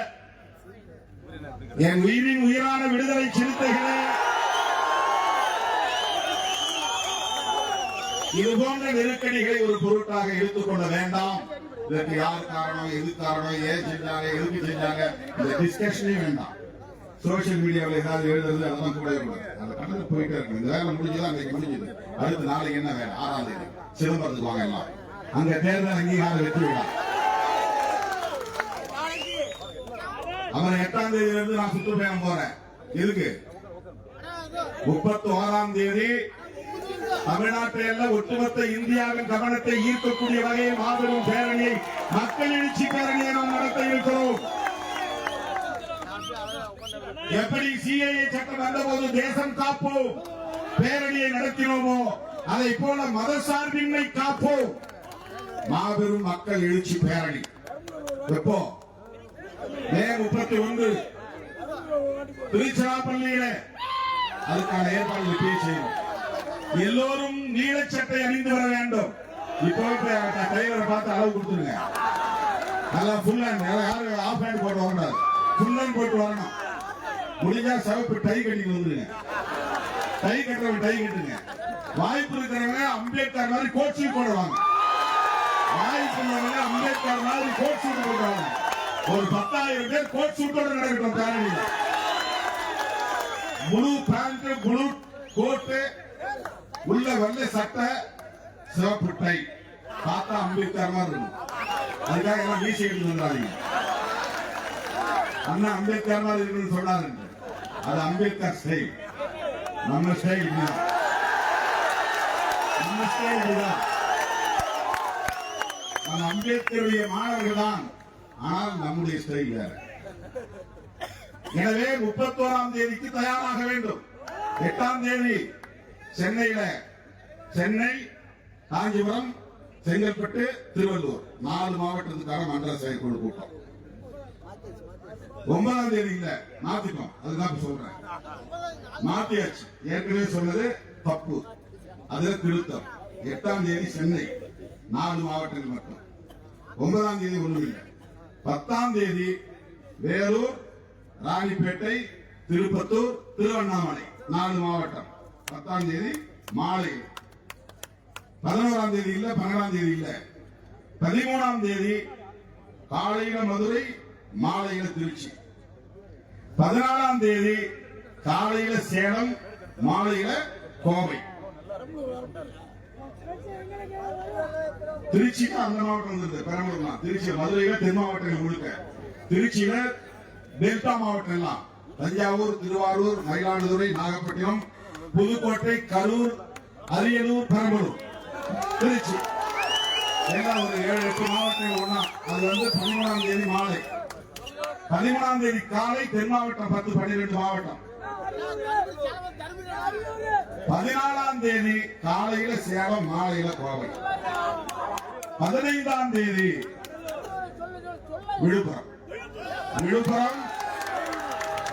என் உயிரின் உயிரான விடுதலை சிறுத்தைகளே, இது போன்ற நெருக்கடிகளை ஒரு பொருட்டாக எடுத்துக்கொள்ள வேண்டாம். இதற்கு யார் காரணம், எது காரணம், ஏன் செஞ்சாங்க, எதுக்கு செஞ்சாங்க, இந்த டிஸ்கஷனே வேண்டாம். சோசியல் மீடியாவில் ஏதாவது எழுதுறது அதெல்லாம் கூட அந்த கட்டத்தில் போயிட்டே இருக்கு. இந்த வேலை முடிஞ்சதான் அன்றைக்கு முடிஞ்சது. அடுத்து நாளைக்கு என்ன வேலை? 6ஆம் தேதி சிதம்பரத்துக்கு வாங்க எல்லாம். அங்க தேர்தல் அங்கீகாரம் வெற்றி விழா. அப்புறம் 8ஆம் தேதியிலிருந்து நான் சுற்றுப்பயணம் போறேன். எதுக்கு? 31ஆம் தேதி தமிழ்நாட்டில் ஒட்டுமொத்த இந்தியாவின் கவனத்தை ஈர்க்கக்கூடிய வகையில் மாபெரும் பேரணியை, மக்கள் எழுச்சி பேரணியை நாம் நடத்த இருக்கிறோம். எப்படி சிஏஏ சட்டம் வந்தபோது தேசம் காப்போம் பேரணியை நடத்தினோமோ அதை போல மதசார்பின்மை காப்போம் மாபெரும் மக்கள் எழுச்சி பேரணி. எப்போ? மே 31 திருச்சிராப்பள்ளியில. அதுக்கான ஏற்பாடு செய்யும். எல்லோரும் நீலச்சட்டை அணிந்து வர வேண்டும். இப்போ டைலரை பார்த்து அளவு கொடுத்துருங்க. நல்லா ஃபுல் ஹேண்ட், யாரும் ஆஃப் ஹேண்ட் போட்டு வரக்கூடாது, ஃபுல் ஹேண்ட் போட்டு வரணும். முடிஞ்சா சிவப்பு டை கட்டிட்டு வந்துருங்க. டை கட்டுறவங்க டை கட்டுங்க. வாய்ப்பு இருக்கிறவங்க அம்பேத்கர் மாதிரி கோட் சூட் போடுவாங்க. வாய்ப்பு உள்ளவங்க அம்பேத்கர் மாதிரி கோட் சூட் போடுவாங்க. ஒரு 10,000 பேர் கோட் சூட்டோட நடக்கட்டும் பேரணியில். முழு பேண்ட், முழு கோட்டு, உள்ள வெள்ளை சட்டை, சிவப்பு டை, பார்த்தா அம்பேத்கர் மாதிரி இருக்கும். அதுக்காக எல்லாம் வீசி எடுத்து வந்துடாதீங்க. அண்ணா அம்பேத்கர் மாதிரி இருக்குன்னு சொன்னாரு. அது அம்பேத்கர் ஸ்டைல். நம்ம ஸ்டைல் இதுதான். நம்ம ஸ்டைல் இதுதான். நம்ம அம்பேத்கருடைய மாணவர்கள் தான். ஆனால் நம்முடைய ஸ்டைல் வேற. எனவே 31ஆம் தேதிக்கு தயாராக வேண்டும். 8ஆம் தேதி சென்னை, காஞ்சிபுரம், செங்கல்பட்டு, திருவள்ளூர் 4 மாவட்டத்துக்கான மண்டல செயற்குழு கூட்டம். 9ஆம் தேதி இல்ல, மாத்திட்டோம். அதுதான் சொல்றேன். மாத்தியாச்சு. ஏற்கனவே சொன்னது தப்பு, அதுல திருத்தம். 8ஆம் தேதி சென்னை 4 மாவட்டங்கள் மட்டும். 9ஆம் தேதி ஒண்ணும் இல்லை. 10ஆம் தேதி வேலூர், ராணிப்பேட்டை, திருப்பத்தூர், திருவண்ணாமலை 4 மாவட்டம். 10ஆம் தேதி மாலை. 11ஆம் தேதி இல்ல, 12ஆம் தேதி இல்ல. 13ஆம் தேதி காலையில மதுரை, மாலையில திருச்சி. 14ஆம் தேதி காலையில சேலம், மாலையில கோவை. திருச்சிக்கு அந்த மாவட்டம் வந்தது, பெரம்பலூர். திருச்சி, மதுரையில தென் மாவட்டங்கள் முழுக்க. திருச்சியில டெல்டா மாவட்டம் எல்லாம், தஞ்சாவூர், திருவாரூர், மயிலாடுதுறை, நாகப்பட்டினம், புதுக்கோட்டை, கரூர், அரியலூர், பெரம்பலூர், திருச்சி எல்லாம் ஒரு 7-8 மாவட்டங்கள் ஒண்ணா. அது 13ஆம் தேதி மாலை. 13ஆம் தேதி காலை தென் மாவட்டம் 10-12 மாவட்டம். 14ஆம் தேதி காலையில சேலம், மாலையில கோவை. 15ஆம் தேதி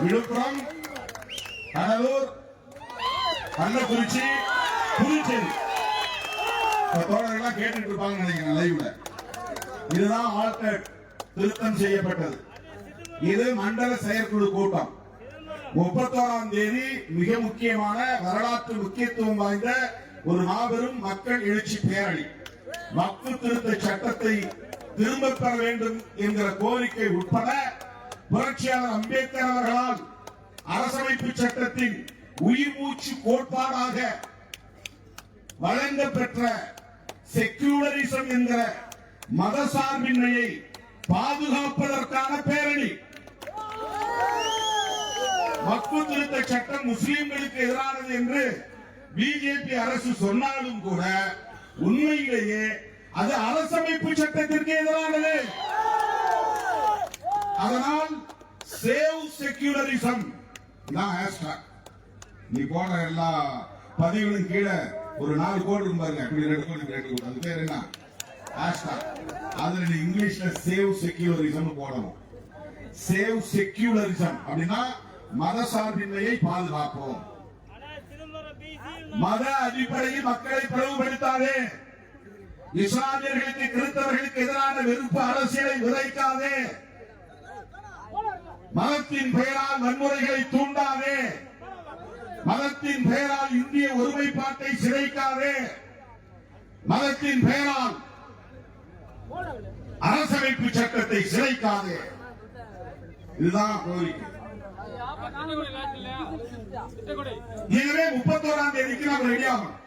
விழுப்புரம், கடலூர், கள்ளக்குறிச்சி, புதுச்சேரி. தோழர்கள்லாம் கேட்டுட்டு இருப்பாங்க நினைக்கிறேன் லைவ்ல. இதுதான் ஆல்டர்ட் திருத்தம் செய்யப்பட்டது. இது மண்டல செயற்குழு கூட்டம். 31ஆம் தேதி மிக முக்கியமான வரலாற்று முக்கியத்துவம் வாய்ந்த ஒரு மாபெரும் மக்கள் எழுச்சி பேரணி. வக்ஃபு திருத்த சட்டத்தை திரும்ப பெற வேண்டும் என்கிற கோரிக்கை உட்பட புரட்சியாளர் அம்பேத்கர் அவர்களால் அரசமைப்பு சட்டத்தின் உயிர் மூச்சு கோட்பாடாக வழங்க பெற்ற செக்யூலரிசம் என்கிற மதசார்பின்மையை பாதுகாப்பதற்கான பேரணி. வக்ஃபு திருத்த சட்டம் முஸ்லிம்களுக்கு எதிரானது என்று பிஜேபி அரசு சொன்னாலும் கூட உண்மையிலேயே அது அரசமைப்பு சட்டத்திற்கு எதிரானது. அதனால் சேவ் செக்யூலரிசம் நீ போன எல்லா பதிவுகளும் கீழே ஒரு 4 கோடு இருக்கும் பாருங்க. 2 கோடு. அது பேர் என்ன? ஹேஷ்டாக். அதுல நீ இங்கிலீஷ்ல சேவ் செக்யூலரிசம் போடணும். சேவ் செக்யூலரிசம் அப்படின்னா மதசார்பின்மையை பாதுகாப்போம். மத அடிப்படையில் மக்களை பிளவுபடுத்தாதே. இஸ்லாமியர்களுக்கு, கிறிஸ்தவர்களுக்கு எதிரான வெறுப்பு அரசியலை விதைக்காதே. மதத்தின் பெயரால் வன்முறைகளை தூண்டாதே. மதத்தின் பெயரால் இந்திய ஒருமைப்பாட்டை சிதைக்காதே. மதத்தின் பெயரால் அரசமைப்பு சட்டத்தை சிதைக்காதே. இதுதான் கோரிக்கை. எனவே 31ஆம் தேதிக்கு நாம் ரெடி ஆகணும்.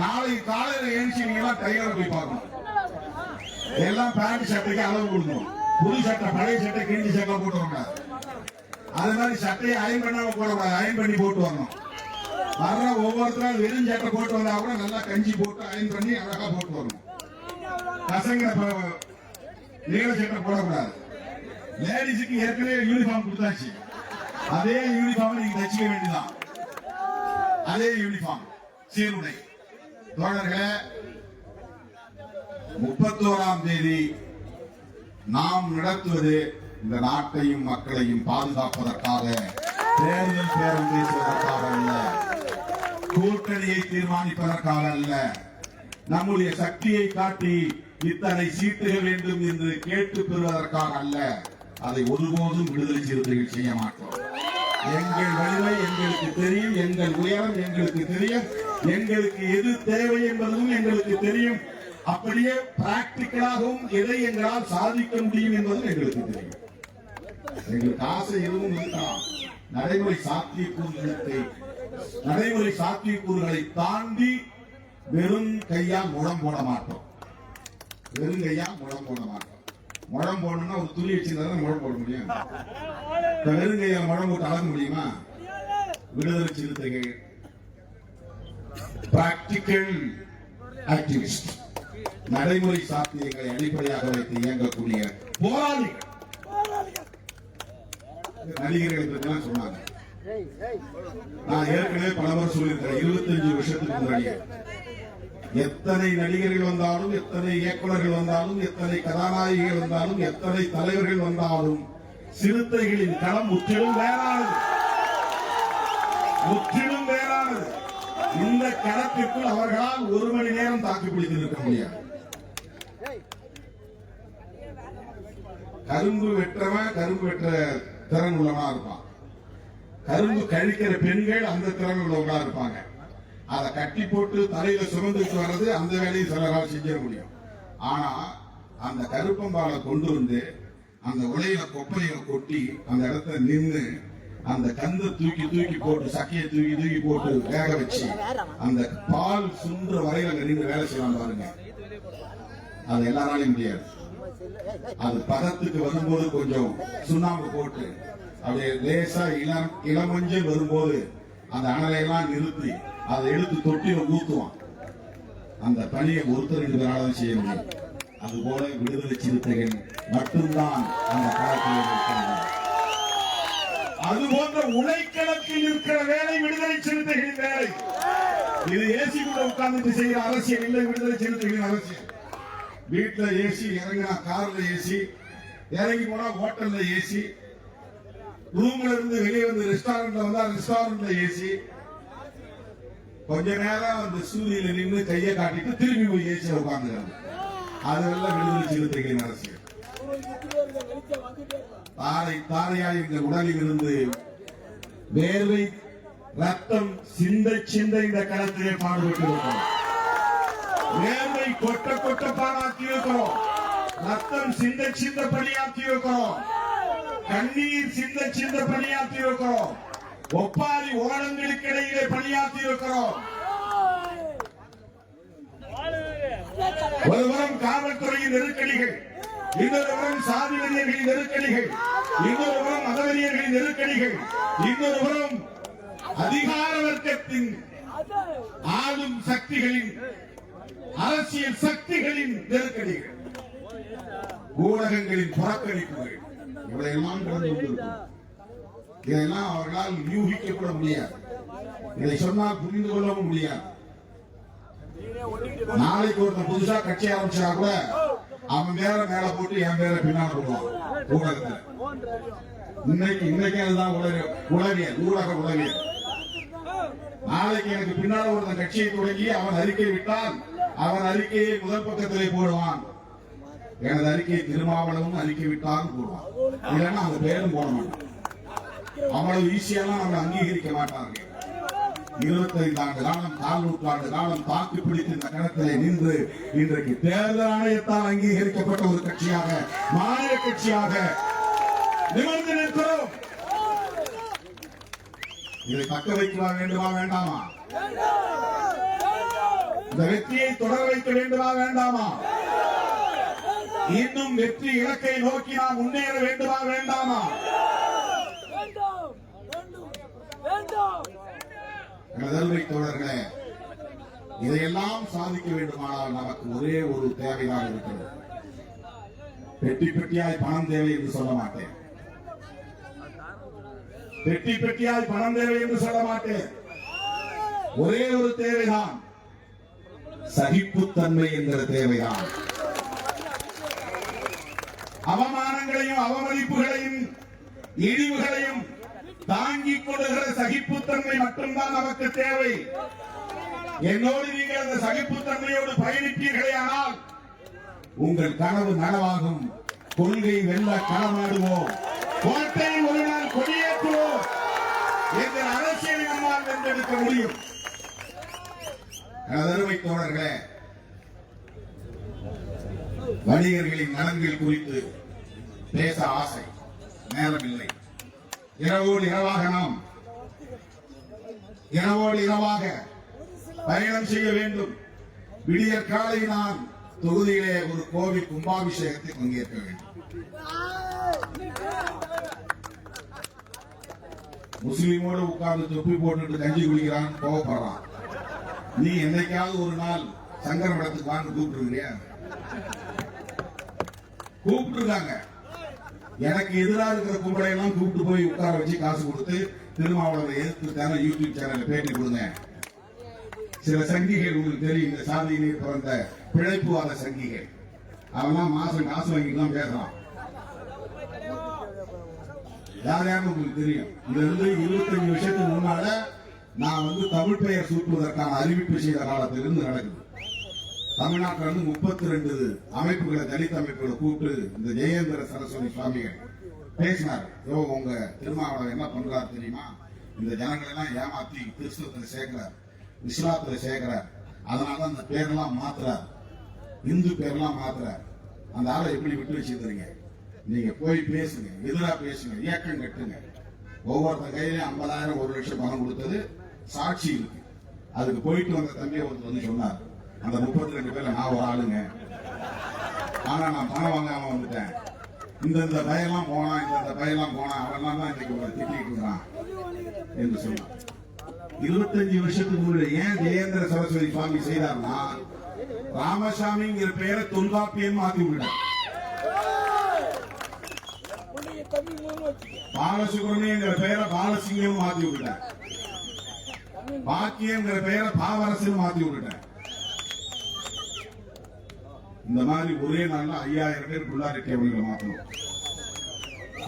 நாளைக்கு காலையில எழுச்சி நீங்க எல்லாம் டைலர் போய் பார்க்கணும். எல்லாம் பேண்ட் சட்டைக்கு அளவு கொடுக்கணும். புது சட்டை பழைய சட்டை கிழிஞ்சி சட்டை போட்டு வரக்கூடாது. அது மாதிரி சட்டையை அயன் பண்ணாம போடக்கூடாது. அயன் பண்ணி போட்டு வரணும். வர்ற ஒவ்வொருத்தரும் வெறும் சட்டை போட்டு வந்தா கூட நல்லா கஞ்சி போட்டு அயன் பண்ணி அழகா போட்டு வரணும். பசங்க நீல சட்டை போடக்கூடாது. லேடிஸுக்கு ஏற்கனவே யூனிஃபார்ம் கொடுத்தாச்சு. அதே யூனிஃபார்ம் நீங்க தச்சுக்க வேண்டியதான். அதே யூனிஃபார்ம் சீருடை. தோழர்களே, 31ஆம் தேதி நாம் நடத்துவது இந்த நாட்டையும் மக்களையும் பாதுகாப்பதற்காக, தேர்தல் பேரம் பேசுவதற்காக அல்ல, கூட்டணியை தீர்மானிப்பதற்காக அல்ல, நம்முடைய சக்தியை காட்டி இத்தனை சீட்டுகள் வேண்டும் என்று கேட்டு பெறுவதற்காக அல்ல. அதை ஒருபோதும் விடுதலை சிறுத்தைகள் செய்ய மாட்டோம். எங்கள் வலிமை எங்களுக்கு தெரியும், எங்கள் உயரம் எங்களுக்கு தெரியும், எங்களுக்கு எது தேவை என்பதும் எங்களுக்கு தெரியும். அப்படியே பிராக்டிக்கலாகவும் எதை எங்களால் சாதிக்க முடியும் என்பதும் எங்களுக்கு தெரியும். எங்களுக்கு ஆசை எதுவும் இருக்கலாம். நடைமுறை சாத்தியக்கூறுகளை தாண்டி வெறும் கையால் முழம் போட மாட்டோம். வெறும் கையால் முழம் போட மாட்டோம். முழம் போடணும்னா ஒரு துணி வச்சிருந்தா முழம் போட முடியும். வெறும் கையால் முழம் போட்டு அழக முடியுமா? விடுதலை சிறுத்தைகள் பிராக்டிக்கல் ஆக்டிவிஸ்ட், நடைமுறை சாத்தியங்களை அடிப்படையாக வைத்து இயங்கக்கூடிய போராளிகள். நடிகர்களை பற்றி சொன்னாங்க. நான் ஏற்கனவே பலமுறை சொல்லியிருக்கிறேன். 25 வருஷத்துக்கு முன்னாடி எத்தனை நடிகர்கள் வந்தாலும், எத்தனை இயக்குநர்கள் வந்தாலும், எத்தனை கதாநாயகிகள் வந்தாலும், எத்தனை தலைவர்கள் வந்தாலும் சிறுத்தைகளின் களம் முற்றிலும் வேறானது. முற்றிலும் வேறானது. இந்த களத்திற்குள் அவர்களால் 1 மணி நேரம் தாக்கி பிடித்து நிற்க முடியாது. கரும்பு வெற்றவன் கரும்பு வெற்ற திறன் உள்ளவனா இருப்பான். கரும்பு கழிக்கிற பெண்கள் அந்த திறன் உள்ளவங்களா இருப்பாங்க. அதை கட்டி போட்டு தலையில சுமந்துட்டு வர்றது அந்த வேலையை சிலரால் செஞ்ச முடியும். ஆனா அந்த கருப்பம்பாலை கொண்டு வந்து அந்த உலையில கொப்பையில கொட்டி அந்த இடத்துல நின்று அந்த கந்து தூக்கி தூக்கி போட்டு சக்கையை தூக்கி தூக்கி போட்டு வேக வச்சு அந்த பால் சுன்ற வரையில நின்று வேலை செய்யலாம் பாருங்க. அது எல்லாராலையும் முடியாது. அது பதத்துக்கு வரும்போது கொஞ்சம் சுண்ணாம்பு போட்டு அப்படியே லேசா இளமஞ்சள் வரும்போது அந்த அனலையெல்லாம் நிறுத்தி அதை எடுத்து தொட்டியில ஊத்துவான். அந்த பணியை ஒருத்தர் 2 பேராலும் செய்ய முடியும். அதுபோல விடுதலை சிறுத்தைகள் மட்டும்தான் அந்த களத்தில் இருக்கிறார்கள். அதுபோன்ற உழைக்களத்தில் இருக்கிற வேலை விடுதலை சிறுத்தைகளின் வேலை. இது ஏசி கூட உட்கார்ந்து செய்கிற அரசியல் இல்லை. விடுதலை சிறுத்தைகளின் அரசியல். வீட்டுல ஏசி, இறங்கினா கார்ல ஏசி, இறங்கி போனா ஹோட்டல்ல ஏசி, ரூம்ல இருந்து வெளியே வந்து ரெஸ்டாரண்ட்ல வந்தா ரெஸ்டாரண்ட்ல ஏசி, கொஞ்ச நேரம் அந்த சூரியல நின்று கையை காட்டிட்டு திரும்பி போய் ஏசியில உட்கார்ந்துருக்காங்க. அதெல்லாம் விடுதலை சிறுத்தைகளின் அரசியல். தாரையாய் இந்த உடலில் இருந்து வேர்வை ரத்தம் சிந்த சிந்த இந்த களத்திலே பாடுபட்டு இருக்கிறோம். வேர்வை கொட்ட கொட்ட பாடாக்கி இருக்கிறோம். ரத்தம் சிந்த சிந்த பணியாக்கி இருக்கிறோம். கண்ணீர் சிந்த சிந்த பணியாக்கி இருக்கிறோம். ஒப்பாரி ஓடங்களுக்கு இடையிலே பணியாக்கி இருக்கிறோம். ஒருவரும் காவல்துறையின் நெருக்கடிகள், இன்னொருவரும் சாதிவெறியர்களின் நெருக்கடிகள், இன்னொருவரும் மதவெறியர்களின் நெருக்கடிகள், இன்னொருவரும் அதிகார வர்க்கத்தின் ஆளும் சக்திகளின் அரசியல் சக்திகளின் நெருக்கடிகள், ஊடகங்களின் புறக்கணிப்புகள், இவையெல்லாம் கடந்து வந்திருக்கும். இதெல்லாம் அவர்களால் யூகிக்கப்பட முடியாது. இதை சொன்னால் புரிந்து கொள்ளவும் முடியாது. நாளைக்கு ஒருத்தர் புதுசா கட்சி ஆரம்பிச்சா கூட அவன் பேர மேல போட்டு என் பேரை பின்னால போடுவான் ஊடகத்துல. இன்னைக்கு அதுதான் உளவியல், ஊடக உளவியல். நாளைக்கு எனக்கு பின்னால் ஒருத்தன் கட்சியை தொடங்கி அவன் அறிக்கை விட்டால் அவன் அறிக்கையை முதல் பக்கத்திலே போடுவான். எனது அறிக்கையை திருமாவளவும் அறிக்கை விட்டாலும் போடுவான். இல்லைன்னா அந்த பேரும் போட மாட்டான். அவ்வளவு ஈஸியெல்லாம் நம்ம அங்கீகரிக்க மாட்டார்கள். 25 ஆண்டு காலம், 4 நூற்றாண்டு காலம் தாக்கு பிடித்து இந்த களத்திலே நின்று இன்றைக்கு தேர்தல் ஆணையத்தால் அங்கீகரிக்கப்பட்ட ஒரு கட்சியாக, மாநில கட்சியாக நிமிர்ந்து நிற்கிறோம். இதை தக்க வைக்க வேண்டுமா வேண்டாமா? இந்த வெற்றியை தொடர வைக்க வேண்டுமா வேண்டாமா? இன்னும் வெற்றி இலக்கை நோக்கி நாம் முன்னேற வேண்டுமா வேண்டாமா? கதல்வை தோழர்களே, இதையெல்லாம் சாதிக்க வேண்டுமானால் நமக்கு ஒரே ஒரு தேவைதான் இருக்கிறது. பெட்டி பெட்டியாய் பணம் தேவை என்று சொல்ல மாட்டேன். பெட்டி பெட்டியாய் பணம் தேவை என்று சொல்ல மாட்டேன். ஒரே ஒரு தேவைதான், சகிப்புத்தன்மை என்கிற தேவைதான். அவமானங்களையும் அவமதிப்புகளையும் இழிவுகளையும் தாங்கிக் கொள்ளுகிற சகிப்புத்தன்மை மட்டும்தான் நமக்கு தேவை. என்னோடு நீங்கள் அந்த சகிப்புத்தன்மையோடு பயணிப்பீர்களே ஆனால் உங்கள் கனவு நனவாகும். கொள்கை வெல்ல களமாடுவோம், கோட்டையை ஒரு நாள் கொடியேற்றுவோம் என்ற அரசியலை நம்மால் வென்றெடுக்க முடியும். அருமை தோழர்களே, வணிகர்களின் நலன்கள் குறித்து பேச ஆசை, நேரமில்லை. இரவோடு இரவாக பயணம் செய்ய வேண்டும். விடியற் காலை நான் தொகுதியிலே ஒரு கோவில் கும்பாபிஷேகத்தை பங்கேற்க வேண்டும். முஸ்லீமோடு உட்கார்ந்து தொப்பி போட்டுட்டு கஞ்சி குடிக்கிறான், கோவப்படுறான். நீ என்னைக்காவது ஒரு நாள் சங்கர மடத்துக்கு வாங்க கூப்பிட்டுருக்கிறியா? கூப்பிட்டுருக்காங்க. எனக்கு எதிராக இருக்கிற கும்பலை எல்லாம் கூப்பிட்டு போய் உட்கார வச்சு காசு கொடுத்து திருமாவளவரை எதிர்த்து யூடியூப் சேனல்ல பேட்டி கொடுங்க. சில சங்கிகள் உங்களுக்கு தெரியும், இந்த சாதியிலே பிறந்த பிழைப்புவாத சங்கிகள். அவெல்லாம் மாசம் காசு வாங்கிக்கலாம் பேசலாம். யார் யாருன்னு உங்களுக்கு தெரியும். இதுல இருந்து 25 வருஷத்துக்கு முன்னால நான் தமிழ் பெயர் சூட்டுவதற்கான அறிவிப்பு செய்த காலத்திலிருந்து நடக்குது. தமிழ்நாட்டில் 32 அமைப்புகளை, தலித் அமைப்புகளை கூப்பிட்டு இந்த ஜெயேந்திர சரஸ்வதி சுவாமிகள் பேசினார். உங்க திருமாவளவன் என்ன பண்றாரு தெரியுமா? இந்த ஜனங்களை எல்லாம் ஏமாத்தி கிறிஸ்தவத்துல சேர்க்கிறார், இஸ்லாத்துல சேர்க்கிறார். அதனால அந்த பேரெல்லாம் மாத்துறார், இந்து பேரெல்லாம் மாத்துறார். அந்த ஆளை எப்படி விட்டு வச்சிருந்தீங்க? நீங்க போய் பேசுங்க, எதிரா பேசுங்க, இயக்கம் கட்டுங்க. ஒவ்வொருத்த கையிலையும் 50,000 1 லட்சம் பணம் கொடுத்தது சாட்சி இருக்கு. அதுக்கு போயிட்டு வந்த தம்பியை ஒருத்தர் சொன்னார், அந்த 32 பேர்ல நான் ஒரு ஆளுங்க, ஆனா நான் பணம் வாங்காம வந்துட்டேன். இந்த பயெல்லாம் போனா, இந்த பயெல்லாம் போனா, அவெல்லாம் தான் இன்னைக்கு திட்டிட்டு இருக்கான் என்று சொன்னான். 25 வருஷத்துக்கு முன்னாடி ஏன் ஜெயேந்திர சரஸ்வதி சுவாமி செய்தார்னா, ராமசாமிங்கிற பெயரை தொல்காப்பியம் மாத்தி விட்டார். பாலசுப்ரமணியங்கிற பெயரை பாலசிங்கம் மாத்தி விட்டார். பாக்கியங்கிற பெயரை பாவரசன் மாத்தி விட்டார். இந்த மாதிரி ஒரே நாள்ல 5000 பேர் புள்ளாரெட்டி அவங்களை மாத்தணும்.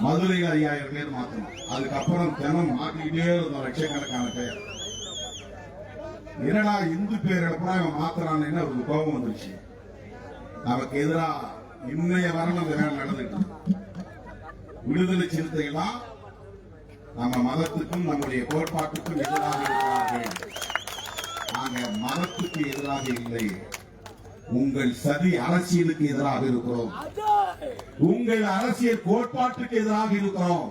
மதுரையில் 5000 பேர் மாத்தணும். அதுக்கப்புறம் தினம் மாத்திக்கிட்டே இருந்தோம் லட்சக்கணக்கான பேர். என்னடா இந்து பேர் எப்படா இவன் மாத்துறான்னு அவருக்கு கோபம் வந்துருச்சு. நமக்கு எதிராக இன்னைய வரணும் அந்த வேலை நடந்துட்டு. விடுதலை சிறுத்தைகளாம் நம்ம மதத்துக்கும் நம்முடைய கோட்பாட்டுக்கும் எதிராக இருக்கிறார்கள். நாங்க மதத்துக்கு எதிராக இல்லை, உங்கள் சதி அரசியலுக்கு எதிராக இருக்கிறோம். உங்கள் அரசியல் கோட்பாட்டுக்கு எதிராக இருக்கிறோம்.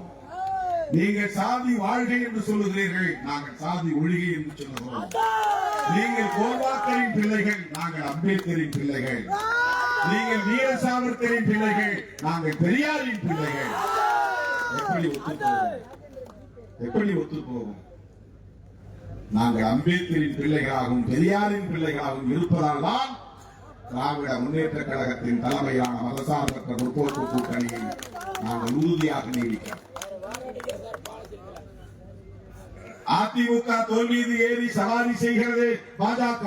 நீங்கள் சாதி வாழ்கை என்று சொல்லுகிறீர்கள், நாங்கள் சாதி ஒழிகை என்று சொல்லுகிறோம். நீங்கள் கோல்வாக்கரின் பிள்ளைகள், நாங்கள் அம்பேத்கரின் பிள்ளைகள். நீங்கள் வீர சாவர்கரின் பிள்ளைகள், நாங்கள் பெரியாரின் பிள்ளைகள். எப்படி ஒத்து போகும்? நாங்கள் அம்பேத்கரின் பிள்ளைகளாகவும் பெரியாரின் பிள்ளைகளாகவும் இருப்பதால் தான் திராவிட முன்னேற்ற கழகத்தின் தலைமையிலான மதசார்பற்ற முற்போக்கு கூட்டணியை நாங்கள் உறுதியாக நீடிக்கிறோம். அதிமுக தோல் மீது ஏறி சவாரி செய்கிறது பாஜக.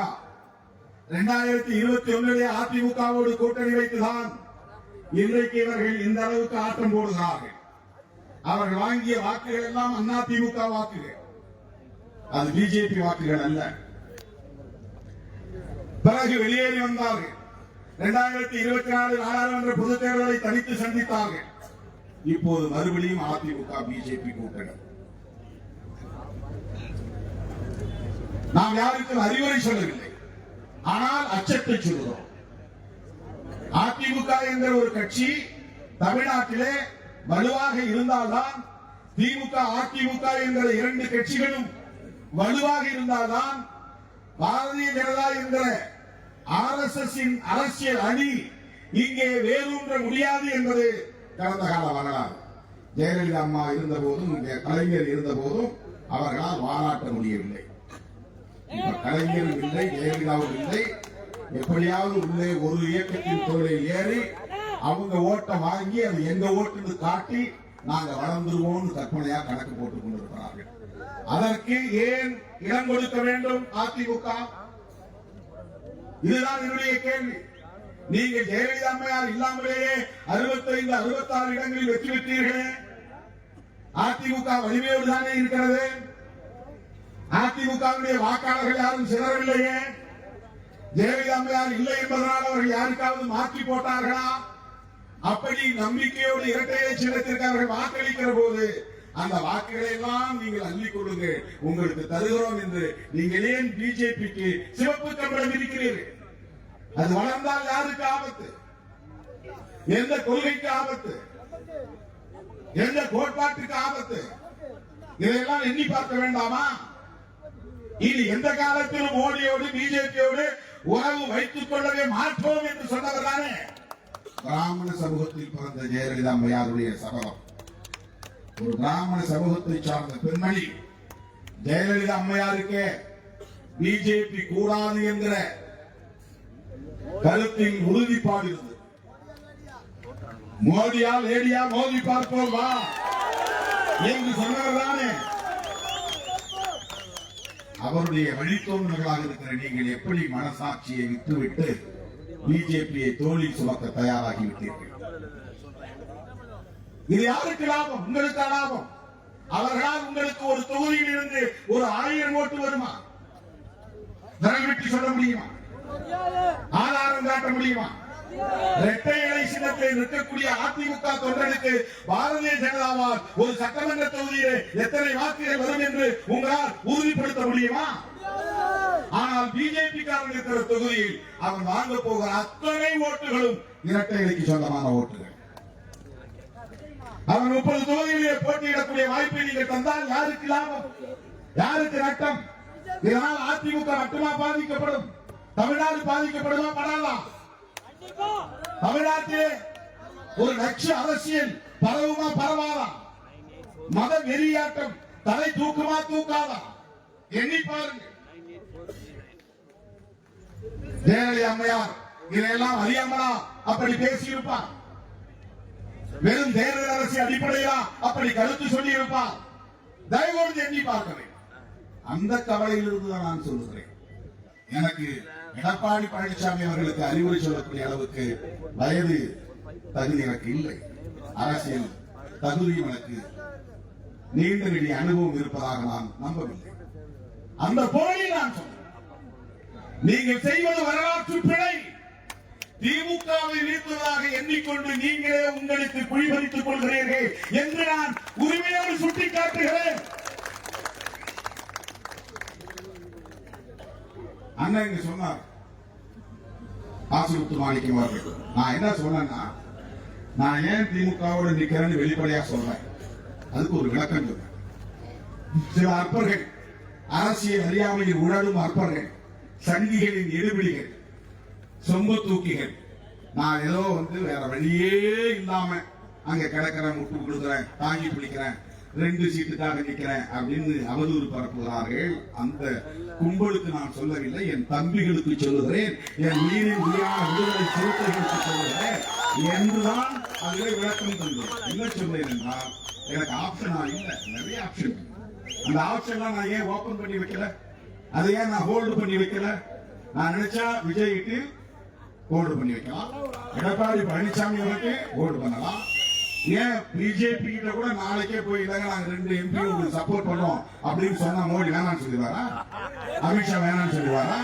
2021 அதிமுகவோடு கூட்டணி வைத்துதான் இன்றைக்கு இவர்கள் இந்த அளவுக்கு ஆட்டம் போடுகிறார்கள். அவர்கள் வாங்கிய வாக்குகள் எல்லாம் அதிமுக வாக்குகள், அது பிஜேபி வாக்குகள் அல்ல. பிறகு வெளியேறி வந்தார்கள். 2024 நாடாளுமன்ற பொதுத் தேர்தலை தனித்து சந்தித்தார்கள். இப்போது மறுபடியும் அதிமுக பிஜேபி கூட்டணி. நாம் யாருக்கும் அறிவுரை சொல்லவில்லை, ஆனால் அச்சத்தை சொல்கிறோம். அதிமுக என்கிற ஒரு கட்சி தமிழ்நாட்டிலே வலுவாக இருந்தால்தான் திமுக அதிமுக என்ற இரண்டு கட்சிகளும் வலுவாக இருந்தால்தான் பாரதிய ஜனதா என்கிற RSS அரசியல் அணி இங்கே வேரூன்ற முடியாது என்பது கடந்த கால வரலாறு. ஜெயலலிதா அம்மா இருந்த போதும் கலைஞர் இருந்த போதும் அவர்களால் வாராட்ட முடியவில்லை. கலைஞரும் இல்லை, ஜெயலலிதாவும் இல்லை. எப்படியாவது உள்ளே ஒரு இயக்கத்தின் தோளில் ஏறி அவங்க ஓட்டை வாங்கி அது எங்க ஓட்டுன்னு காட்டி நாங்க வளர்ந்துருவோம் கற்பனையா கணக்கு போட்டுக் கொண்டிருக்கிறார்கள். அதற்கு ஏன் இடம் கொடுக்க வேண்டும் அதிமுக? இதுதான் என்னுடைய கேள்வி. நீங்க ஜெயலலிதா அம்மையார் இல்லாமலேயே 65, 66 இடங்களில் வெற்றி பெற்றீர்களே. அதிமுக வலிமையோடு தானே இருக்கிறது. அதிமுகவுடைய வாக்காளர்கள் யாரும் சிதறவில்லையே. ஜெயலலிதா அம்மையார் இல்லை என்பதனால் அவர்கள் யாருக்காவது மாற்றி போட்டார்களா? அப்படி நம்பிக்கையோடு இரட்டை சின்னத்திற்கு அவர்கள் வாக்களிக்கிற போது அந்த வாக்குகளை எல்லாம் நீங்கள் அள்ளிக் கொள்ளுங்கள், உங்களுக்கு தருகிறோம் என்று நீங்கள் ஏன் பிஜேபிக்கு சிவப்பு கம்பளம் இருக்கிறீர்கள்? அது வளர்ந்தால் யாருக்கு ஆபத்து? எந்த கொள்கைக்கு ஆபத்து? எந்த கோட்பாட்டுக்கு ஆபத்து? இதையெல்லாம் எண்ணி பார்க்க வேண்டாமா? இது எந்த காலத்திலும் மோடியோடு பிஜேபியோடு உறவு வைத்துக் கொள்ளவே மாற்றோம் என்று சொன்னவர் தானே. பிராமண சமூகத்தில் பிறந்த ஜெயலலிதா அம்மையாருடைய சபதம். ஒரு பிராமண சமூகத்தை சார்ந்த பெண்மணி ஜெயலலிதா அம்மையாருக்கு பிஜேபி கூடாது என்கிற கருத்தில் உறுதிப்பாடு இருந்தது. மோடியா லேடியா மோதி பார்ப்போம் வா என்று சொன்னவர் தானே. அவருடைய வழித்தோன்றல்களாக இருக்கிற நீங்கள் எப்படி மனசாட்சியை விட்டுவிட்டு பிஜேபியை தோளில் சுமக்க தயாராகிவிட்டீர்கள்? இது யாருக்கு லாபம்? உங்களுக்கு லாபம். அவர்களால் உங்களுக்கு ஒரு தொகுதியில் இருந்து ஒரு 1000 ஓட்டு வருமா? தரவிட்டு சொல்ல முடியுமா? ஆதாரம் காட்ட முடியுமா? இரட்டை இலை சின்னத்தில் நிற்கக்கூடிய அதிமுக தொண்டனுக்கு பாரதிய ஜனதாவால் ஒரு சட்டமன்ற தொகுதியில் எத்தனை வாக்குகள் வரும் என்று உங்களால் உறுதிப்படுத்த முடியுமா? ஆனால் பிஜேபி காரன் இருக்கிற தொகுதியில் அவன் வாங்க போகிற அத்தனை ஓட்டுகளும் இரட்டை இலைக்கு சொந்தமான ஓட்டுகள். அவன் 30 தொகுதியிலே போட்டியிடக்கூடிய வாய்ப்பை நீங்கள் தந்தால் யாருக்கு லாபம்? யாருக்கு நட்டம்? இதனால் அதிமுக மட்டுமா பாதிக்கப்படும்? தமிழ்நாடு பாதிக்கப்படுமா? படாதா? தமிழ்நாட்டிலே ஒரு லட்ச அரசியல் பரவுமா? பரவாதா? மத வெறியாட்டம் தலை தூக்குமா? தூக்காதா? எண்ணி பாருங்க. ஜெயலலிதா அம்மையார் இதையெல்லாம் அறியாமலா அப்படி பேசியிருப்பார்? வெறும் தேர்தல் அரசியல் அடிப்படையா அப்படி கருத்து சொல்லி இருப்பார்? தயவோடு எண்ணி பார்க்கிறேன். அந்த கவலையிலிருந்து தான் நான் சொல்லுகிறேன். எனக்கு எடப்பாடி பழனிசாமி அவர்களுக்கு அறிவுரை சொல்லக்கூடிய அளவுக்கு வயது தகுதி எனக்கு இல்லை. அரசியல் தகுதியும் எனக்கு நீண்ட நெடிய அனுபவம் இருப்பதாக நான் நம்பவில்லை. அந்த போலில் நான் சொன்னேன், நீங்கள் செய்வது வரலாற்று பிழை. திமுகவை வீழ்த்துவதாக எண்ணிக்கொண்டு நீங்களே உங்களுக்கு குழிபறித்துக் கொள்கிறீர்கள் என்று நான் உரிமையோடு சுட்டிக்காட்டுகிறேன். அண்ணன் இங்க சொன்னார், ஆசிரியர் மாணிக்கம் அவர்கள். நான் என்ன சொன்னேன்னா, நான் ஏன் திமுகவோட நிக்கிறேன்னு வெளிப்படையா சொல்றேன். அதுக்கு ஒரு விளக்கம் சொல்றேன். சில அற்பர்கள், அரசியல் அறியாமையில் உழலும் அற்பர்கள், சங்கிகளின் எடுபிடிகள், சொம்பு தூக்கிகள், நான் ஏதோ வேற வழியே இல்லாம அங்க கிடக்கிறேன், முட்டு கொடுக்கிறேன், தாங்கி பிடிக்கிறேன், 2 சீட்டுக்காக நிக்கிறேன் அப்படின்னு அவதூறு பரப்புகிறார்கள். அந்த கும்பலுக்கு நான் சொல்லவில்லை, என் தம்பிகளுக்கு சொல்லுகிறேன், என் உயிரின் உயிரான விடுதலை சிறுத்தைகளுக்கு சொல்லுகிறேன் என்றுதான் அதிலே விளக்கம் தந்தேன். என்ன சொன்னேன் என்றால், எனக்கு ஆப்ஷனா இல்ல, நிறைய ஆப்ஷன். அந்த ஆப்ஷன்லாம் நான் ஏன் ஓபன் பண்ணி வைக்கல? அதை ஏன் நான் ஹோல்டு பண்ணி வைக்கல? நான் நினைச்சா விஜய்க்கு ஹோல்டு பண்ணி வைக்கலாம், எடப்பாடி பழனிசாமி அவருக்கு ஹோல்டு பண்ணலாம். ஏன் பிஜேபி கிட்ட கூட நாளைக்கே போய் இல்லங்க நாங்க 2 MP உங்களுக்கு சப்போர்ட் பண்ணோம் அப்படின்னு சொன்னா மோடி வேணாம்னு சொல்லிடுவாரா? அமித்ஷா வேணாம்னு சொல்லிடுவாரா?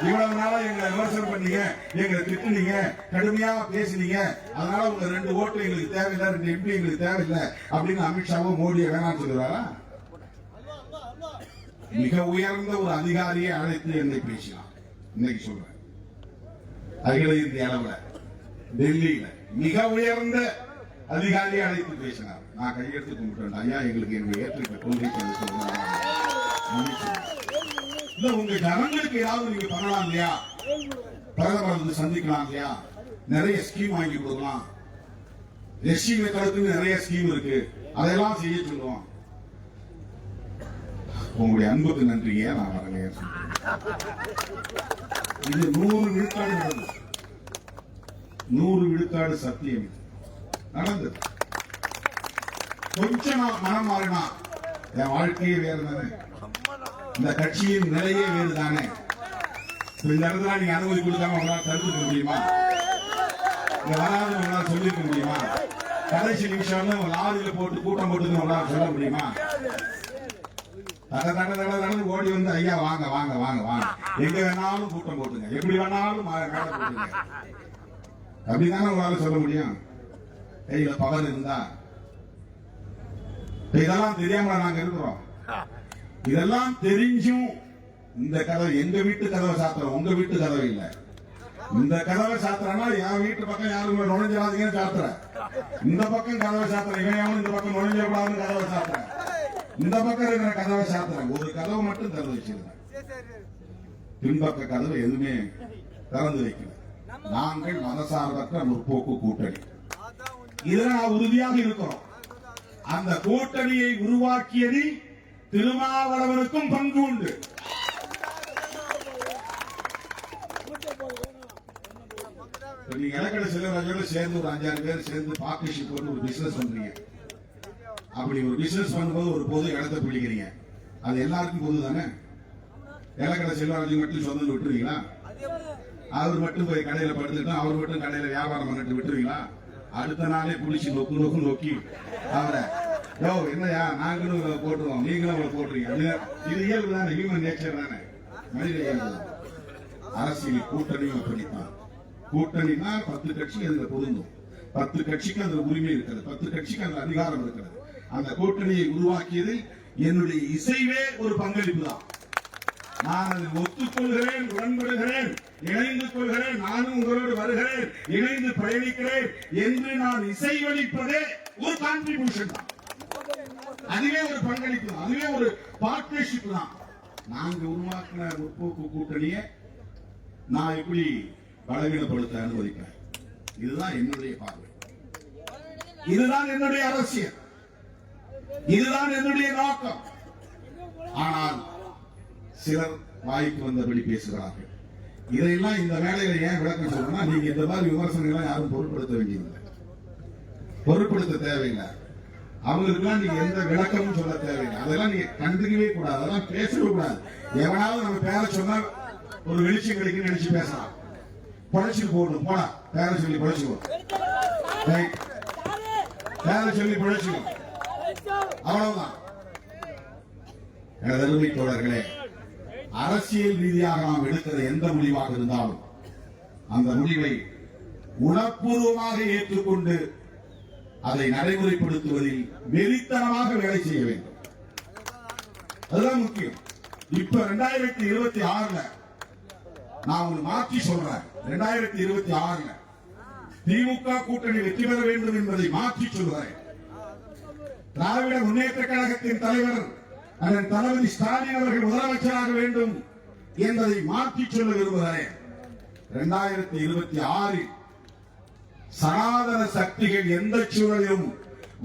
இவ்வளவு நாளா எங்களை விமர்சனம் பண்ணீங்க, எங்களை திட்டுனீங்க, கடுமையா பேசினீங்க, அதனால உங்க 2 ஓட்டு எங்களுக்கு தேவையில்லை, 2 MP எங்களுக்கு தேவையில்லை அப்படின்னு அமித்ஷாவோ மோடியை வேணாம்னு சொல்லிடுவாரா? மிக உயர்ந்த ஒரு அதிகாரியை அழைத்து என்னை பேசினார். இன்னைக்கு சொல்றேன், அகில இந்திய அளவுல டெல்லியில மிக உயர்ந்த அதிகாரியை அழைத்து பேசினார். நான் கையெழுத்து கும்பிட்டேன். ஐயா எங்களுக்கு என்னுடைய ஏற்றுக்கிட்ட கொள்கை இல்ல, உங்க ஜனங்களுக்கு ஏதாவது நீங்க பண்ணலாம் இல்லையா? பிரதமர் வந்து சந்திக்கலாம் இல்லையா? நிறைய ஸ்கீம் வாங்கி கொடுக்கலாம். எஸ்சி மெத்தடுக்கு நிறைய ஸ்கீம் இருக்கு, அதெல்லாம் செய்ய சொல்லுவோம். உங்களுடைய அன்புக்கு நன்றியே, நான் வரலையே. இது 100 விழுக்காடு நடந்தது. 100 விழுக்காடு சத்தியம் நடந்தது. கொஞ்சம் நான் மனம் மாறினா என் வாழ்க்கையே வேறு தானே, இந்த கட்சியின் நிலையே வேறு தானே. இந்த இடத்துல நீங்க அனுமதி கொடுக்காம உங்களால் தடுத்துக்க முடியுமா? இங்க வராது உங்களால் சொல்லிருக்க முடியுமா? கடைசி நிமிஷம் லாரியில போட்டு கூட்டம் போட்டு உங்களால் சொல்ல முடியுமா? நடந்து ஓடி வந்து ஐயா வாங்க வாங்க வாங்க வாங்க, எங்க வேணாலும் கூட்டம் போட்டுங்க, எப்படி வேணாலும் மேல போட்டுங்க, அப்படிதானே உங்களால சொல்ல முடியும்? கையில பவர் இருந்தா. இதெல்லாம் தெரியாம நாங்க இருக்கிறோம். இதெல்லாம் தெரிஞ்சும் இந்த கதவை, எங்க வீட்டு கதவை சாத்துறோம், உங்க வீட்டு கதவை இல்ல. இந்த கதவை சாத்துறா என் வீட்டு பக்கம் யாரும் நுழைஞ்சாதீங்கன்னு சாத்துற, இந்த பக்கம் கதவை சாத்துற, இவன் இந்த பக்கம் நுழைஞ்சக்கூடாதுன்னு கதவை சாத்துற, இந்த பக்கம் இருக்கிற கதவை சாத்துறேன். ஒரு கதவை மட்டும் திறந்து வச்சிருந்தேன், பின்பக்க கதவை எதுவுமே திறந்து வைக்கல. நாங்கள் மதசார்பற்ற முற்போக்கு கூட்டணி, இதுல நான் உறுதியாக இருக்கிறோம். அந்த கூட்டணியை உருவாக்கியதில் திருமாவளவனுக்கும் பங்கு உண்டு. நீங்க இலக்கண செல்வராஜோட சேர்ந்து ஒரு 5-6 பேர் சேர்ந்து பார்ட்னர்ஷிப் போட்டு ஒரு பிசினஸ் பண்றீங்க. அப்படி ஒரு பிசினஸ் பண்ணும்போது ஒரு பொது இடத்தை பிடிக்கிறீங்க, அது எல்லாருக்கும் பொது தானே. இலக்கண செல்வராஜ் மட்டும் சொந்தம் விட்டுருவீங்களா? அவர் மட்டும் போய் கடையில படுத்துட்டு அவர் மட்டும் கடையில வியாபாரம் பண்ணிட்டு விட்டுருவீங்களா? அடுத்த நாளே புடிச்சு நோக்கு நோக்கி அவரை, யோ என்னையா நாங்களும் போட்டுருவோம், நீங்களும் போட்டுருவீங்க. இது இயல்பு தானே, ஹியூமன் நேச்சர் தானே, மனித இயல்பு. அரசியல் கூட்டணியும் அப்படித்தான். கூட்டணினா 10 கட்சி அதுல பொருந்தும், 10 கட்சிக்கு அந்த உரிமை இருக்கிறது, 10 கட்சிக்கு அந்த அதிகாரம் இருக்கிறது. அந்த கூட்டணியை உருவாக்கியதில் என்னுடைய இசைவே ஒரு பங்களிப்பு தான். நான் அதில் ஒத்துக்கொள்கிறேன், உடன்படுகிறேன், இணைந்து கொள்கிறேன், நானும் உங்களோடு வருகிறேன், இணைந்து பயணிக்கிறேன் என்று நான் இசைவளிப்பதே ஒரு கான்ட்ரிபியூஷன் தான். அதுவே ஒரு பங்களிப்பு தான், அதுவே ஒரு பார்ட்னர்ஷிப் தான். நாங்க உருவாக்கின முற்போக்கு கூட்டணியை நான் எப்படி பலவீனப்படுத்த அனுமதிக்கிறேன்? இதுதான் என்னுடைய பார்வை, இதுதான் என்னுடைய அரசியல், இதுதான் என்னுடைய நோக்கம். ஆனால் சிலர் வாய்க்கு வந்தபடி பேசுகிறார்கள். இதையெல்லாம் இந்த வேலையில ஏன் விளக்கம் சொல்லணும்னா, நீங்க இந்த மாதிரி விமர்சனங்களை யாரும் பொருட்படுத்த வேண்டியதில்லை, பொருட்படுத்த தேவையில்லை. அவங்களுக்குலாம் நீங்க எந்த விளக்கமும் சொல்ல தேவையில்லை. அதெல்லாம் நீங்க கண்டுக்கவே கூடாது, அதெல்லாம் பேசவே கூடாது. எவனாவது நம்ம பேர சொன்னா ஒரு வெளிச்சம் கிடைக்கும் நினைச்சு பேசலாம், பழச்சிட்டு போடணும், போடா பேர சொல்லி பழச்சுக்கோ, பேர சொல்லி பழச்சுக்கோ, அவ்வளவுதான். எனது அருமை தோழர்களே, அரசியல் ரீதியாக நாம் எடுக்கிற எந்த முடிவாக இருந்தாலும் அந்த முடிவை உணர்வுபூர்வமாக ஏற்றுக்கொண்டு அதை நடைமுறைப்படுத்துவதில் வெறித்தனமாக வேலை செய்ய வேண்டும். அதுதான் முக்கியம். இப்ப 2026 நான் ஒரு மாற்றி சொல்றேன். 2026 திமுக கூட்டணி வெற்றி பெற வேண்டும் என்பதை மாற்றி சொல்கிறேன். திராவிட முன்னேற்ற கழகத்தின் தலைவர் அண்ணன் தளபதி ஸ்டாலின் அவர்கள் முதலமைச்சராக வேண்டும் என்பதை மாற்றி சொல்ல விரும்புகிறேன். 2026 சனாதன சக்திகள் எந்த சூழலிலும்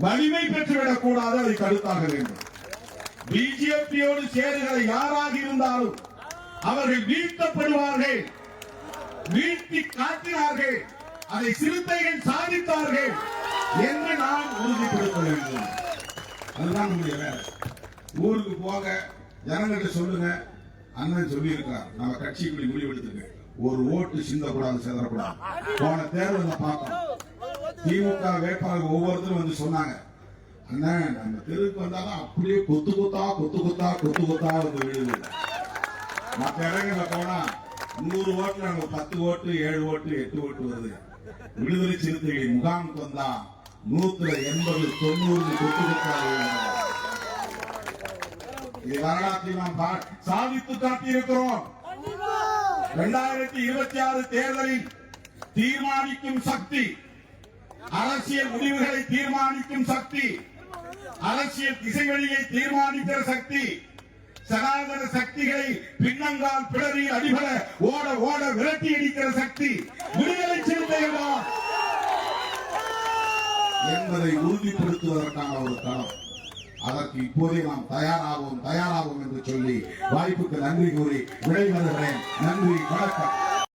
வலிமை பெற்றுவிடக் கூடாது, அதை தடுத்தாக வேண்டும். பிஜேபியோடு சேருகிற யாராக இருந்தாலும் அவர்கள் வீழ்த்தப்படுவார்கள், வீழ்த்தி காட்டினார்கள், அதை சிறுத்தைகள் சாதித்தார்கள் என்று நாம் உறுதிப்படுத்த வேண்டும். அதுதான் நம்முடைய வேலை. ஊருக்கு போக ஜனங்கிட்ட சொல்லுங்க, அண்ணன் சொல்லி இருக்கிறார், நம்ம கட்சிக்குள்ளே முடிவெடுத்துங்க, ஒரு ஓட்டு சிந்தக்கூடாது, சேதரக்கூடாது. போன தேர்தலில் பார்த்தோம், திமுக வேட்பாளர் ஒவ்வொருத்தரும் வந்து சொன்னாங்க, அண்ணன் நம்ம தெருக்கு வந்தாலும் அப்படியே கொத்து கொத்தா வந்து விழுது. மற்ற இடங்கள்ல போனா 100 ஓட்டுல நம்ம 10 ஓட்டு 7 ஓட்டு 8 ஓட்டு வருது. விடுதலை சிறுத்தைகளின் முகாமுக்கு வந்தா 180 90 கொத்து வரலாற்றை நாம் சாதித்து காட்டியிருக்கிறோம். 2026 தேர்தலில் தீர்மானிக்கும் சக்தி, அரசியல் முடிவுகளை தீர்மானிக்கும் சக்தி அரசியல் திசைவழியை தீர்மானிக்கிற சக்தி, சனாதன சக்திகளை பின்னங்கால் பிடரி அடிபட ஓட ஓட விரட்டி அடிக்கிற சக்தி விடுதலை சிறுத்தைகளா என்பதை உறுதிப்படுத்துவதற்கான ஒரு களம். அதற்கு இப்போதே நாம் தயாராகும் என்று சொல்லி வாய்ப்புக்கு நன்றி கூறி விடைபெறுகிறேன். நன்றி, வணக்கம்.